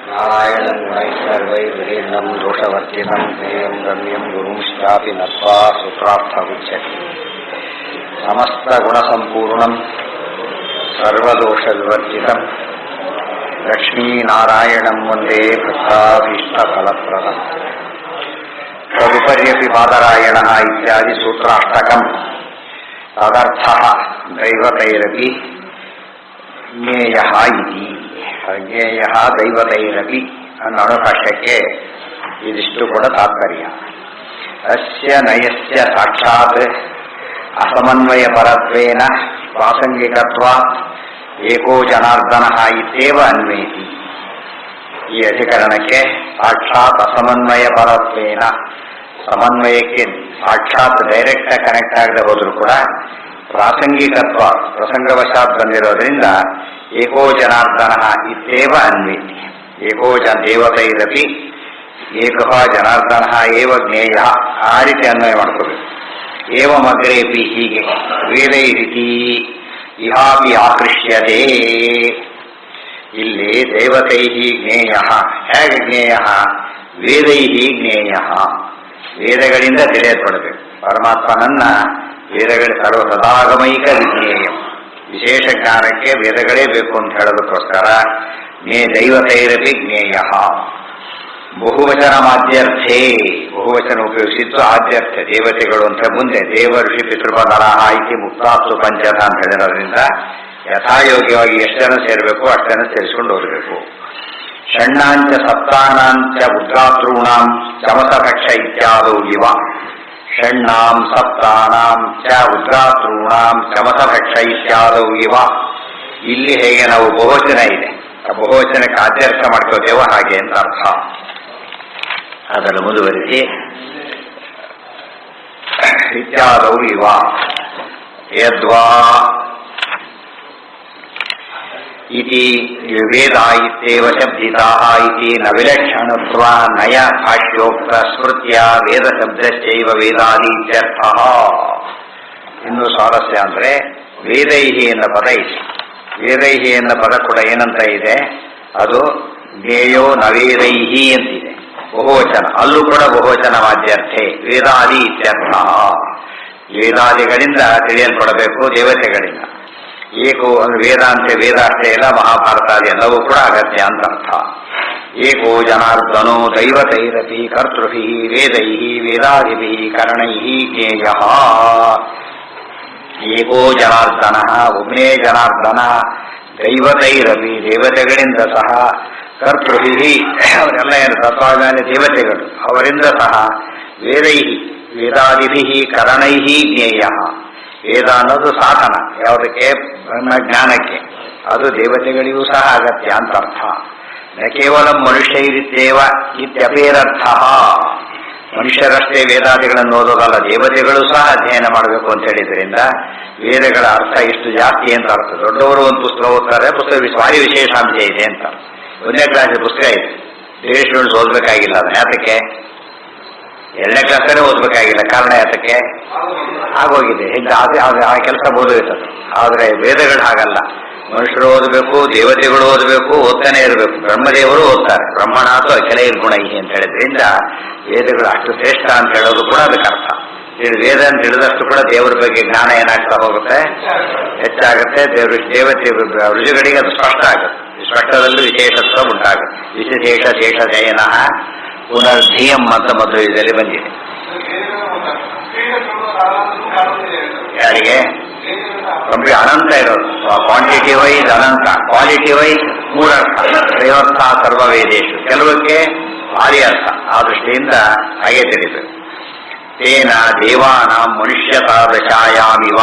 ನಾರಾಯಣಂ ವೈಶ್ವರ್ವೈರ್ವಿರೇಂದ್ರಂ ದೋಷವರ್ಜಿತಂ ಜ್ಞೇಯಂ ರಮ್ಯಂ ಗುರುಂಶ್ಚಾಪಿ ನತ್ವಾ ಸೂತ್ರಾರ್ಥಗುಚ್ಯತೆ. ಸಮಸ್ತಗುಣಸಂಪೂರ್ಣಂ ಸರ್ವದೋಷವಿವರ್ಜಿತಂ ಲಕ್ಷ್ಮೀನಾರಾಯಣಂ ವಂದೇ ಭಕ್ತಾಭೀಷ್ಟಫಲಪ್ರದಂ. ತದುಪರ್ಯಪಿ ಬಾದರಾಯಣಃ ಇತ್ಯಾದಿ ಸೂತ್ರಾಷ್ಟಕಂ ತದರ್ಥಃ ದೈವತೈರಪಿ ಜ್ಞೇಯಃ ಇತಿ. ಜ್ಞೇಯಃ ದೈವತೈರಪಿ ಅನ್ನೋ ಭಾಷ್ಯಕ್ಕೆ ಇದಿಷ್ಟು ಕೂಡ ತಾತ್ಪರ್ಯ. ಅಸ್ಯ ನಯಸ್ಯ ಸಾಕ್ಷಾತ್ ಅಸಮನ್ವಯ ಪರತ್ವೇನ ಪ್ರಾಸಂಗಿಕತ್ವಾತ್ ಏಕೋ ಜನಾರ್ದನಃ ಇತ್ಯೇವ ಅನ್ವೇತಿ. ಈ ಅಧಿಕರಣಕ್ಕೆ ಸಾಕ್ಷಾತ್ ಅಸಮನ್ವಯ ಪರತ್ವೇನ, ಸಮನ್ವಯಕ್ಕೆ ಸಾಕ್ಷಾತ್ ಡೈರೆಕ್ಟ್ ಕನೆಕ್ಟ್ ಆಗದೆ ಹೋದ್ರೂ ಕೂಡ ಪ್ರಾಸಂಗಿಕತ್ವ ಪ್ರಸಂಗವಶಾತ್ ಬಂದಿರೋದ್ರಿಂದ ಏಕೋ ಜನಾರ್ದನಃ ಇತ್ಯೇವ ಅನ್ವೇತಿ. ಏಕೋ ದೇವತೈರಪಿ ಏಕಃ ಜನಾರ್ದನಃ ಏವ ಜ್ಞೇಯ, ಆ ರೀತಿ ಅನ್ವಯ ಮಾಡ್ಕೋಬೇಕು. ಏವಮಗ್ರೇಪಿ, ಹೀಗೆ ವೇದೈರಿತಿ ಇಹಾಪಿ ಆಕೃಷ್ಯತೆ. ಇಲ್ಲಿ ದೇವತೈ ಜ್ಞೇಯ, ಹೇಗೆ ಜ್ಞೇಯ? ವೇದೈ ಜ್ಞೇಯ, ವೇದಗಳಿಂದ ತಿಳಿಯಲ್ಪಡಬೇಕು. ಪರಮಾತ್ಮನನ್ನ ವೇದಗಳ ಸರ್ವ ಸದಾಗಮೈಕ ವಿಜ್ಞೇಯ, ವಿಶೇಷ ಜ್ಞಾನಕ್ಕೆ ವೇದಗಳೇ ಬೇಕು ಅಂತ ಹೇಳೋದಕ್ಕೋಸ್ಕರ ದೈವತೈರಪಿ ಜ್ಞೇಯ. ಬಹುವಚನ ಮಾಧ್ಯರ್ಥೆ, ಬಹುವಚನ ಉಪಯೋಗಿಸಿದ್ದು ಆದ್ಯರ್ಥೆ ದೇವತೆಗಳು ಅಂತ. ಮುಂದೆ ದೇವ ಋಷಿ ಪಿತೃಪದರಾಹ ಇತಿ ಮುಕ್ತಾಸ್ತು ಪಂಚಥ ಅಂತ ಹೇಳಿರೋದ್ರಿಂದ ಯಥಾಯೋಗ್ಯವಾಗಿ ಎಷ್ಟು ಜನ ಸೇರಬೇಕು ಅಷ್ಟು ಜನ ಸೇರಿಸಿಕೊಂಡು ಹೋಗಬೇಕು. ಷಣ್ಣಾಂಚ ಸಪ್ತಾನಾಂಚ ಉದ್ಗಾತॄಣಾಂ ಚಮಸಭಕ್ಷ ಇತ್ಯಾದೌ ಇವ. ಷಣ್ಣಾಂ ಸಪ್ತಾನಾಂ ಚ ಉದ್ಗಾತॄಣಾಂ ಚಮಸಭಕ್ಷ ಇತ್ಯಾದೌ ಇವ. ಇಲ್ಲಿ ಹೇಗೆ ನಾವು ಬಹುವಚನ ಇದೆ, ಬಹುವಚನಕ್ಕೆ ಆದ್ಯರ್ಥ ಮಾಡ್ಕೋತೇವೋ ಹಾಗೆ ಅಂತ ಅರ್ಥ. ಅದನ್ನು ಮುಂದುವರಿಸಿ ಇತ್ಯಾದೌ ಇವ ಯದ್ವಾ ಇತಿ ವೇದ ಇತ್ಯೇವ ಶಬ್ದಿತಾಃ ಇತಿ ನ ವಿಲಕ್ಷಣತ್ವ ನಯ ಭಾಷ್ಯೋಕ್ತ ಸ್ಮೃತ್ಯ ವೇದ ಶಬ್ದಶ್ಚೈವ ವೇದಾದಿ ಇತ್ಯರ್ಥಃ. ಇನ್ನು ಸ್ವಾರಸ್ಯ ಅಂದ್ರೆ ವೇದೈಹಿ ಎನ್ನ ಪದ ಇದೆ. ವೇದೈಹಿ ಎನ್ನ ಪದ ಕೂಡ ಏನಂತ ಇದೆ? ಅದು ಜ್ಞೇಯೋ ನವೇದೈಹಿ ಅಂತಿದೆ, ಬಹುವಚನ. ಅಲ್ಲೂ ಕೂಡ ಬಹುವಚನ ವಾದ್ಯರ್ಥೆ ವೇದಾದಿ ಇತ್ಯರ್ಥ. ವೇದಾದಿಗಳಿಂದ ತಿಳಿಯಲ್ಪಡಬೇಕು, ದೇವತೆಗಳಿಂದ. ಏಕೋ ಅಂದ್ರೆ ವೇದ ಅಂತೆ, ವೇದ ಅಷ್ಟೇ ಇಲ್ಲ, ಮಹಾಭಾರತಾದಿ ಎಲ್ಲವೂ ಕೂಡ ಅಗತ್ಯ ಅಂತ ಅರ್ಥ. ಏಕೋ ಜನಾರ್ದನೋ ದೈವತೈರಪಿ ಕರ್ತೃಭಿ ವೇದೈ ವೇದಾದಿಭಿ ಕರಣೈ ಜ್ಞೇಯ. ಏಕೋ ಜನಾರ್ದನ, ಒಬ್ಬನೇ ಜನಾರ್ದನ, ದೈವತೈರಪಿ ದೇವತೆಗಳಿಂದ ಸಹ, ಕರ್ತೃಭಿ ಅವರೆಲ್ಲ ಏನು ತತ್ವಾಜ್ಞಾನಿ ದೇವತೆಗಳು, ಅವರಿಂದ ಸಹ, ವೇದೈ ವೇದಾದಿಭಿ ಕರಣೈ ಜ್ಞೇಯ. ವೇದ ಅನ್ನೋದು ಸಾಧನ ಯಾವುದಕ್ಕೆ? ಬ್ರಹ್ಮಜ್ಞಾನಕ್ಕೆ. ಅದು ದೇವತೆಗಳಿಗೂ ಸಹ ಅಗತ್ಯ ಅಂತ ಅರ್ಥ. ನ ಕೇವಲ ಮನುಷ್ಯೈರಿತ್ಯೇವ ಇತ್ಯಪೇರರ್ಥ. ಮನುಷ್ಯರಷ್ಟೇ ವೇದಾದಿಗಳನ್ನು ಓದೋದಲ್ಲ, ದೇವತೆಗಳು ಸಹ ಅಧ್ಯಯನ ಮಾಡಬೇಕು ಅಂತ ಹೇಳಿದ್ರಿಂದ ವೇದಗಳ ಅರ್ಥ ಇಷ್ಟು ಜಾಸ್ತಿ ಅಂತ ಅರ್ಥ. ದೊಡ್ಡವರು ಒಂದು ಪುಸ್ತಕ ಓದ್ತಾರೆ, ಪುಸ್ತಕ ಭಾರಿ ವಿಶೇಷಾಂಶ ಇದೆ ಅಂತ. ಒಂದನೇ ಕ್ಲಾಸ್ ಪುಸ್ತಕ ಇದೆ, ದೇಶಗಳು ಓದಬೇಕಾಗಿಲ್ಲ. ಅದು ಯಾತಕ್ಕೆ? ಎರಡನೇ ಕ್ಲಾಸಲ್ಲೇ ಓದಬೇಕಾಗಿಲ್ಲ. ಕಾರಣ ಯಾತಕ್ಕೆ? ಆಗೋಗಿದೆ, ಆ ಕೆಲಸ ಓದೋಯ್ತದೆ. ಆದರೆ ವೇದಗಳು ಹಾಗಲ್ಲ, ಮನುಷ್ಯರು ಓದಬೇಕು, ದೇವತೆಗಳು ಓದಬೇಕು, ಓದ್ತಾನೆ ಇರಬೇಕು. ಬ್ರಹ್ಮದೇವರು ಓದ್ತಾರೆ, ಬ್ರಹ್ಮಣಾತು ಅಖಿಲೈರ್ ಗುಣೈಹಿ ಅಂತ ಹೇಳಿದ್ರಿಂದ ವೇದಗಳು ಅಷ್ಟು ಶ್ರೇಷ್ಠ ಅಂತ ಹೇಳೋದು ಕೂಡ ಅದಕ್ಕೆ ಅರ್ಥ. ವೇದ ಅಂತ ಹೇಳಿದಷ್ಟು ಕೂಡ ದೇವರ ಬಗ್ಗೆ ಜ್ಞಾನ ಏನಾಗ್ತಾ ಹೋಗುತ್ತೆ? ಹೆಚ್ಚಾಗುತ್ತೆ. ದೇವತೆ ಋಷಿಗಳಿಗೆ ಅದು ಸ್ಪಷ್ಟ ಆಗುತ್ತೆ. ಸ್ಪಷ್ಟದಲ್ಲೂ ವಿಶೇಷತ್ವ ಉಂಟಾಗುತ್ತೆ. ವಿಶೇಷ ಶೇಷ ಜಯನ ಪುನರ್ಧಿಯಂ ಅಂತ ಮಧ್ವದಲ್ಲಿ ಬಂದಿದೆ. ಯಾರಿಗೆ? ಅನಂತ ಇರೋದು. ಕ್ವಾಂಟಿಟಿ ವೈಸ್ ಅನಂತ, ಕ್ವಾಲಿಟಿ ವೈಸ್ ಮೂರರ್ಥ. ತ್ರಯೋರ್ಥ ಸರ್ವವೇದೇಶು, ಕೆಲವಕ್ಕೆ ಭಾರಿ ಅರ್ಥ. ಆ ದೃಷ್ಟಿಯಿಂದ ಹಾಗೆ ತಿಳಿಬೇಕು. ತೇನ ದೇವಾನಾಂ ಮನುಷ್ಯತಾದಶಾಯಾಮಿವ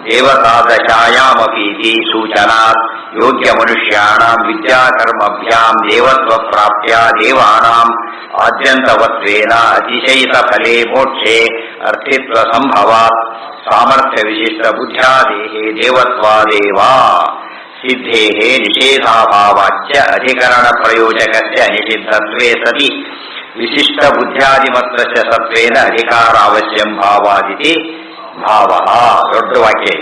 ದೇವತಾದಶಾಯಾಮಪೀತಿ ಸೂಚನಾತ್ ಯೋಗ್ಯ ಮನುಷ್ಯಾಣಾಂ ವಿದ್ಯಾಕರ್ಮಭ್ಯಾಂ ದೇವತ್ವ ಪ್ರಾಪ್ಯ ದೇವಾನಾಂ ಆದ್ಯಂತವತ್ವೇನ ಅತಿಶಯಿತ ಫಲೇ ಮೋಕ್ಷೇ ಅರ್ಥಿತ್ವ ಸಂಭವಾತ್ ಸಾಮರ್ಥ್ಯ ವಿಶಿಷ್ಟ ಬುದ್ಧ್ಯಾದೇಹೇ ದೇವತ್ವಾದೇವ ಸಿದ್ಧೇಹೇ ನಿಷೇಧಾಭಾವಾಚ್ಯ ಅಧಿಕರಣ ಪ್ರಯೋಜಕಸ್ಯ ನಿಷಿದ್ಧತ್ವೇ ಸತಿ ವಿಶಿಷ್ಟ ಬುದ್ಧ್ಯಾದಿಮತ್ರಸ್ಯ ಸತ್ವೇನ ಅಧಿಕಾರ ಅವಶ್ಯಂ ಭಾವಾದಿತಿ ಭಾವ. ದೊಡ್ಡ ವಾಕ್ಯ.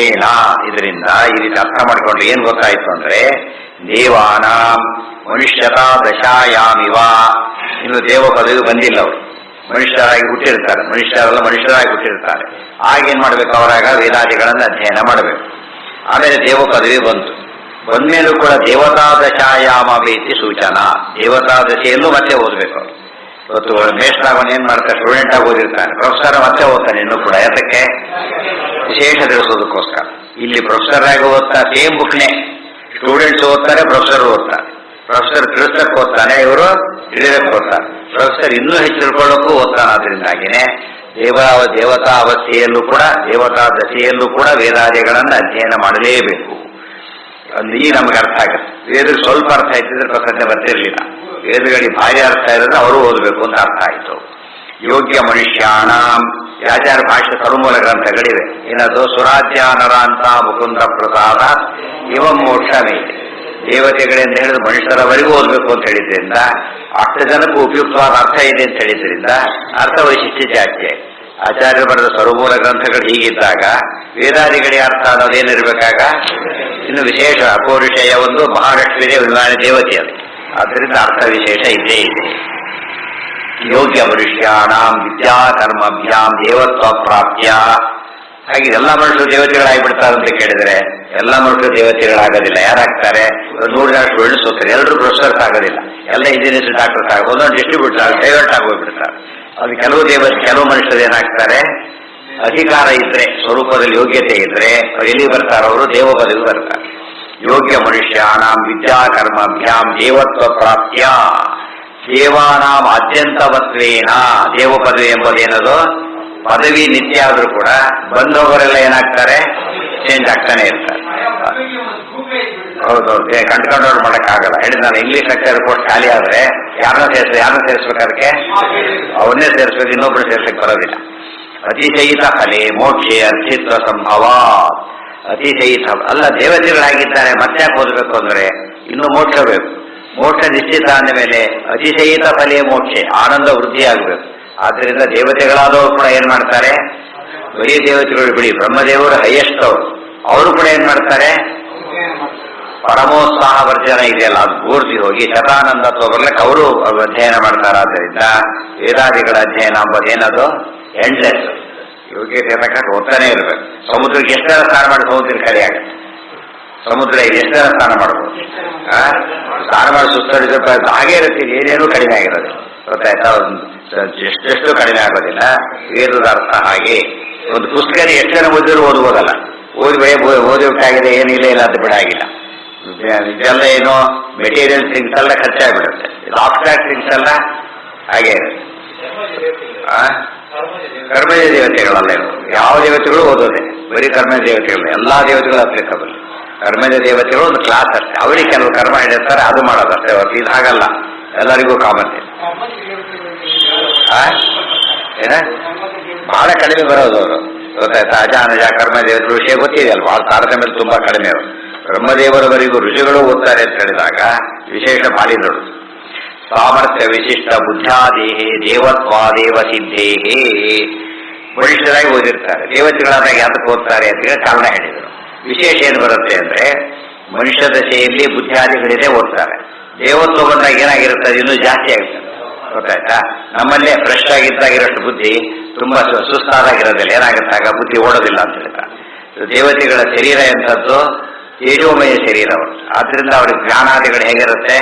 ಏನ ಇದರಿಂದ ಈ ರೀತಿ ಅರ್ಥ ಮಾಡಿಕೊಂಡ್ರೆ ಏನ್ ಗೊತ್ತಾಯ್ತು ಅಂದ್ರೆ ದೇವಾನಾಂ ಮನುಷ್ಯತಾ ದಶಾಯಾಮಿವ, ಇನ್ನು ದೇವ ಪದವಿ ಬಂದಿಲ್ಲ ಅವರು, ಮನುಷ್ಯರಾಗಿ ಹುಟ್ಟಿರ್ತಾರೆ, ಮನುಷ್ಯರಾಗಿ ಹುಟ್ಟಿರ್ತಾರೆ. ಆಗೇನ್ ಮಾಡ್ಬೇಕು, ಅವರಾಗ ವೇದಾದಿಗಳನ್ನು ಅಧ್ಯಯನ ಮಾಡಬೇಕು. ಆಮೇಲೆ ದೇವ ಪದವಿ ಬಂದ್ಮೇಲೂ ಕೂಡ ದೇವತಾ ದಶಾಯಾಮ ಬೇತಿ ಸೂಚನಾ, ದೇವತಾ ದಶೆಯಲ್ಲೂ ಮತ್ತೆ ಓದಬೇಕು ಅವರು. ಇವತ್ತು ಮೇಷ್ಟ್ರಾಗವನು ಏನ್ ಮಾಡ್ತಾರೆ, ಸ್ಟೂಡೆಂಟ್ ಆಗಿ ಓದಿರ್ತಾನೆ, ಪ್ರೊಫೆಸರ್ ಮತ್ತೆ ಓದ್ತಾನೆ ಇನ್ನೂ ಕೂಡ. ಯಾತಕ್ಕೆ? ವಿಶೇಷ ತಿಳಿಸೋದಕ್ಕೋಸ್ಕರ. ಇಲ್ಲಿ ಪ್ರೊಫೆಸರ್ ಆಗಿ ಓದ್ತಾ ಸೇಮ್ ಬುಕ್ನೇ ಸ್ಟೂಡೆಂಟ್ಸ್ ಓದ್ತಾರೆ, ಪ್ರೊಫೆಸರ್ ಓದ್ತಾರೆ. ಪ್ರೊಫೆಸರ್ ತಿಳಿಸಕ್ಕೆ ಓದ್ತಾನೆ, ಇವರು ತಿಳಿಯಕ್ಕೆ ಓದ್ತಾರೆ. ಪ್ರೊಫೆಸರ್ ಇನ್ನೂ ಹೆಚ್ಚು ತಿಳ್ಕೊಳ್ಳೋಕ್ಕೂ ಓದ್ತಾನೆ. ಆದ್ರಿಂದಾಗಿನೇ ದೇವತಾ ಅವಸ್ಥೆಯಲ್ಲೂ ಕೂಡ, ದೇವತಾ ದಶೆಯಲ್ಲೂ ಕೂಡ ವೇದಾದಿಗಳನ್ನು ಅಧ್ಯಯನ ಮಾಡಲೇಬೇಕು. ಈಗ ನಮ್ಗೆ ಅರ್ಥ ಆಗುತ್ತೆ. ವೇದಕ್ಕೆ ಸ್ವಲ್ಪ ಅರ್ಥ ಆಯ್ತಿದ್ರೆ ಪ್ರಸಂಗ ಬರ್ತಿರ್ಲಿಲ್ಲ. ವೇದಗಳಿಗೆ ಭಾರಿ ಅರ್ಥ ಇರೋದ್ರೆ ಅವರು ಓದಬೇಕು ಅಂತ ಅರ್ಥ ಆಯಿತು. ಯೋಗ್ಯ ಮನುಷ್ಯಾಣಂ ಯಾಚಾರ ಭಾಷೆ ಸರ್ವಮೂಲ ಗ್ರಂಥಗಳಿವೆ. ಏನದು? ಸುರಾಜ್ಯಾನರ ಅಂತ ಮುಕುಂದ ಪ್ರಸಾದ ಇವಂ ಮೋಕ್ಷಮೇ. ದೇವತೆಗಳಿಂದ ಹೇಳಿದ ಮನುಷ್ಯರವರೆಗೂ ಓದಬೇಕು ಅಂತ ಹೇಳಿದ್ರಿಂದ, ಅಷ್ಟು ಜನಕ್ಕೂ ಉಪಯುಕ್ತವಾದ ಅರ್ಥ ಇದೆ ಅಂತ ಹೇಳಿದ್ರಿಂದ ಅರ್ಥ ವೈಶಿಷ್ಟ್ಯ ಜಾಸ್ತಿ. ಆಚಾರ್ಯರು ಬರೆದ ಸರ್ವಮೂಲ ಗ್ರಂಥಗಳು ಹೀಗಿದ್ದಾಗ ವೇದಾದಿಗಳಿಗೆ ಅರ್ಥ ಅನ್ನೋದೇನಿರ್ಬೇಕಾಗ ಇನ್ನು ವಿಶೇಷ ಅಪೌರುಷಯ ಒಂದು ಮಹಾಲಕ್ಷ್ಮಿಯ ವಿಮಾನ ದೇವತೆ ಅದು. ಆದ್ದರಿಂದ ಅರ್ಥ ವಿಶೇಷ ಇದ್ದೇ ಇದೆ. ಯೋಗ್ಯ ಮನುಷ್ಯಾಣಾಂ ವಿದ್ಯಾ ಕರ್ಮಭ್ಯಾಂ ದೇವತ್ವ ಪ್ರಾಪ್ತ್ಯ. ಹಾಗೆ ಎಲ್ಲ ಮನುಷ್ಯರು ದೇವತೆಗಳಾಗಿಬಿಡ್ತಾರೆ ಅಂತ ಕೇಳಿದರೆ ಎಲ್ಲ ಮನುಷ್ಯರು ದೇವತೆಗಳಾಗೋದಿಲ್ಲ. ಯಾರಾಗ್ತಾರೆ? 100 ಜನ ಸ್ಟೂಡೆಂಟ್ಸ್ ಹೋಗ್ತಾರೆ, ಎಲ್ಲರೂ ಪ್ರೊಫೆಸರ್ಸ್ ಆಗೋದಿಲ್ಲ. ಎಲ್ಲ ಇಂಜಿನಿಯರ್ಸ್, ಡಾಕ್ಟರ್ಸ್ ಆಗೋದು, ಒಂದೊಂದು ಡಿಸ್ಟ್ರಿಬ್ಯೂಟರ್ ಡೈವರ್ಟ್ ಆಗೋಗ್ಬಿಡ್ತಾರೆ. ಅದು ಕೆಲವು ಮನುಷ್ಯರು ಏನಾಗ್ತಾರೆ, ಅಧಿಕಾರ ಇದ್ರೆ, ಸ್ವರೂಪದಲ್ಲಿ ಯೋಗ್ಯತೆ ಇದ್ರೆ ಎಲ್ಲಿ ಬರ್ತಾರೆ ಅವರು? ದೇವ ಪದವಿ ಬರ್ತಾರೆ. ಯೋಗ್ಯ ಮನುಷ್ಯಾಣಾಂ ವಿದ್ಯಾ ಕರ್ಮಭ್ಯಾಂ ದೇವತ್ವ ಪ್ರಾಪ್ತ್ಯ ದೇವಾನಾಂ ಅತ್ಯಂತವತ್ವೇನ. ದೇವ ಪದವಿ ಎಂಬುದೇನದು? ಪದವಿ ನಿತ್ಯ ಆದ್ರೂ ಕೂಡ ಬಂದವರೆಲ್ಲ ಏನಾಗ್ತಾರೆ? ಚೇಂಜ್ ಆಗ್ತಾನೆ ಇರ್ತಾರೆ. ಹೌದೌದು, ಕಂಟ್ರೋಲ್ ಮಾಡಕ್ಕಾಗಲ್ಲ. ಹೇಳಿದ ನಾನು ಇಂಗ್ಲಿಷ್ ಲೆಕ್ಚರ್ ಪೋಸ್ಟ್ ಖಾಲಿ ಆದ್ರೆ ಯಾರನ್ನ ಸೇರಿಸ್ಬೇಕು? ಅದಕ್ಕೆ ಅವನ್ನೇ ಸೇರಿಸ್ಬೇಕು, ಇನ್ನೊಬ್ರು ಸೇರ್ಸಕ್ಕೆ ಬರೋದಿಲ್ಲ. ಅತಿಶಯಿತ ಫಲೆ ಮೋಕ್ಷೆ ಅರ್ಥಿತ್ವ ಸಂಭವ. ಅತಿಶಯಿತ ಅಲ್ಲ, ದೇವತೆಗಳಾಗಿದ್ದಾರೆ, ಮತ್ತೆ ಯಾಕೆ ಓದಬೇಕು ಅಂದ್ರೆ ಇನ್ನು ಮೋಕ್ಷ ಬೇಕು. ಮೋಕ್ಷ ನಿಶ್ಚಿತ ಅಂದ ಮೇಲೆ ಅತಿಶಯಿತ ಫಲೆ ಮೋಕ್ಷೆ, ಆನಂದ ವೃದ್ಧಿ ಆಗಬೇಕು. ಆದ್ರಿಂದ ದೇವತೆಗಳಾದವರು ಕೂಡ ಏನ್ ಮಾಡ್ತಾರೆ? ಬರೀ ದೇವತೆಗಳು ಬಿಡಿ, ಬ್ರಹ್ಮದೇವರು ಹೈಯೆಸ್ಟ್ ಅವರು ಕೂಡ ಏನ್ ಮಾಡ್ತಾರೆ? ಪರಮೋತ್ಸಾಹ ವರ್ಜನ ಇದೆಯಲ್ಲ, ಅದು ಪೂರ್ತಿ ಹೋಗಿ ಶತಾನಂದತ್ವ ಬರ್ಲಿಕ್ಕೆ ಅವರು ಅಧ್ಯಯನ ಮಾಡ್ತಾರೆ. ಆದ್ದರಿಂದ ವೇದಾದಿಗಳ ಅಧ್ಯಯನ ಅಂಬುದೇನದು ಎಂಡ್ಲೆಸ್. ಯೋಗ್ಯತೆ ತಕ್ಕಂತ ಓದ್ತಾನೆ ಇರಬೇಕು. ಸಮುದ್ರಕ್ಕೆ ಎಷ್ಟು ಜನ ಸ್ನಾನ ಮಾಡಿ ಸಮುದ್ರ ಖಾಲಿ ಆಗುತ್ತೆ? ಸಮುದ್ರ ಎಷ್ಟು ಜನ ಸ್ನಾನ ಮಾಡ್ಬೋದು? ಸ್ನಾನ ಮಾಡಿ ಸುತ್ತರಿದ್ರೆ ಹಾಗೆ ಇರುತ್ತೆ, ಏನೇನೂ ಕಡಿಮೆ ಆಗಿರೋದಿಲ್ಲ. ಗೊತ್ತಾಯ್ತಾ? ಎಷ್ಟೆಷ್ಟು ಕಡಿಮೆ ಆಗೋದಿಲ್ಲ. ವೇದದ ಅರ್ಥ ಹಾಗೆ. ಒಂದು ಪುಸ್ತಕ ಎಷ್ಟು ಜನ ಓದಿದ್ರು ಓದ್ಬೋದಲ್ಲ, ಓದಿಬಿಟ್ಟಾಗಿದೆ, ಏನಿಲ್ಲ ಇಲ್ಲ ಅಂತ ಬಿಡಾಗಿಲ್ಲ. ಇದೆಲ್ಲ ಏನೋ ಮೆಟೀರಿಯಲ್ ಥಿಂಗ್ಸ್ ಎಲ್ಲ ಖರ್ಚಾಗ್ಬಿಡುತ್ತೆ. ಇದು ಆಬ್ಸ್ಟ್ರಾಕ್ಟ್ ಥಿಂಗ್ಸ್ ಎಲ್ಲ ಹಾಗೆ ಇರುತ್ತೆ. ಕರ್ಮಜ ದೇವತೆಗಳಲ್ಲ ಇವರು. ಯಾವ ದೇವತೆಗಳು ಓದೋದೆ, ಬರೀ ಕರ್ಮಜ ದೇವತೆಗಳು. ಎಲ್ಲಾ ದೇವತೆಗಳು ಅಪ್ಲಿಕಬಲ್. ಕರ್ಮಜ ದೇವತೆಗಳು ಒಂದು ಕ್ಲಾಸ್ ಅಷ್ಟೇ, ಅವರಿಗೆ ಕೆಲವು ಕರ್ಮ ಹಿಡಿರ್ತಾರೆ, ಅದು ಮಾಡೋದಷ್ಟೇ. ಹೊರತು ಇದು ಹಾಗಲ್ಲ, ಎಲ್ಲರಿಗೂ ಕಾಮನ್. ಏನ ಬಹಳ ಕಡಿಮೆ ಬರೋದು ಅವರು. ಗೊತ್ತಾಯ್ತಾ? ಅಜಾನಜ ಕರ್ಮದೇವತೆಗಳು ವಿಷಯ ಗೊತ್ತಿದೆಯಲ್ಲ, ಬಹಳ ತಾರತಮ್ಯ ತುಂಬಾ ಕಡಿಮೆ ಅವರು. ಬ್ರಹ್ಮದೇವರವರೆಗೂ ಋಷಿಗಳು ಓದ್ತಾರೆ ಅಂತ ಹೇಳಿದಾಗ ವಿಶೇಷ ಬಾಲಿದಳು. ಸಾಮರ್ಥ್ಯ ವಿಶಿಷ್ಟ ಬುದ್ಧಾದೇಹೇ ದೇವತ್ವಾದೇವ ಸಿದ್ಧೇಹೇ. ಮನುಷ್ಯರಾಗಿ ಓದಿರ್ತಾರೆ, ದೇವತೆಗಳಾದಾಗ ಯಾತಕ್ಕೆ ಓದ್ತಾರೆ ಅಂತ ಕಾರಣ ಹೇಳಿದರು. ವಿಶೇಷ ಏನು ಬರುತ್ತೆ ಅಂದ್ರೆ ಮನುಷ್ಯ ದಶೆಯಲ್ಲಿ ಬುದ್ಧಾದಿಗಳಿದೆ ಓದ್ತಾರೆ. ದೇವತ್ವ ಬಂದಾಗ ಏನಾಗಿರುತ್ತೆ? ಇನ್ನೂ ಜಾಸ್ತಿ ಆಗುತ್ತೆ. ಗೊತ್ತಾಯ್ತಾ? ನಮ್ಮಲ್ಲೇ ಫ್ರೆಶ್ ಆಗಿದ್ದಾಗಿರೋಷ್ಟು ಬುದ್ಧಿ ತುಂಬಾ ಸುಸ್ತಾದಾಗಿರೋದಿಲ್ಲ. ಏನಾಗುತ್ತಾಗ ಬುದ್ಧಿ ಓಡೋದಿಲ್ಲ ಅಂತ ಹೇಳ್ತಾರೆ. ದೇವತೆಗಳ ಶರೀರ ಎಂಥದ್ದು? ತೇಜೋಮಯ ಶರೀರ ಅವರು. ಆದ್ರಿಂದ ಅವ್ರಿಗೆ ಜ್ಞಾನಾದಿಗಳು ಹೇಗಿರುತ್ತೆ?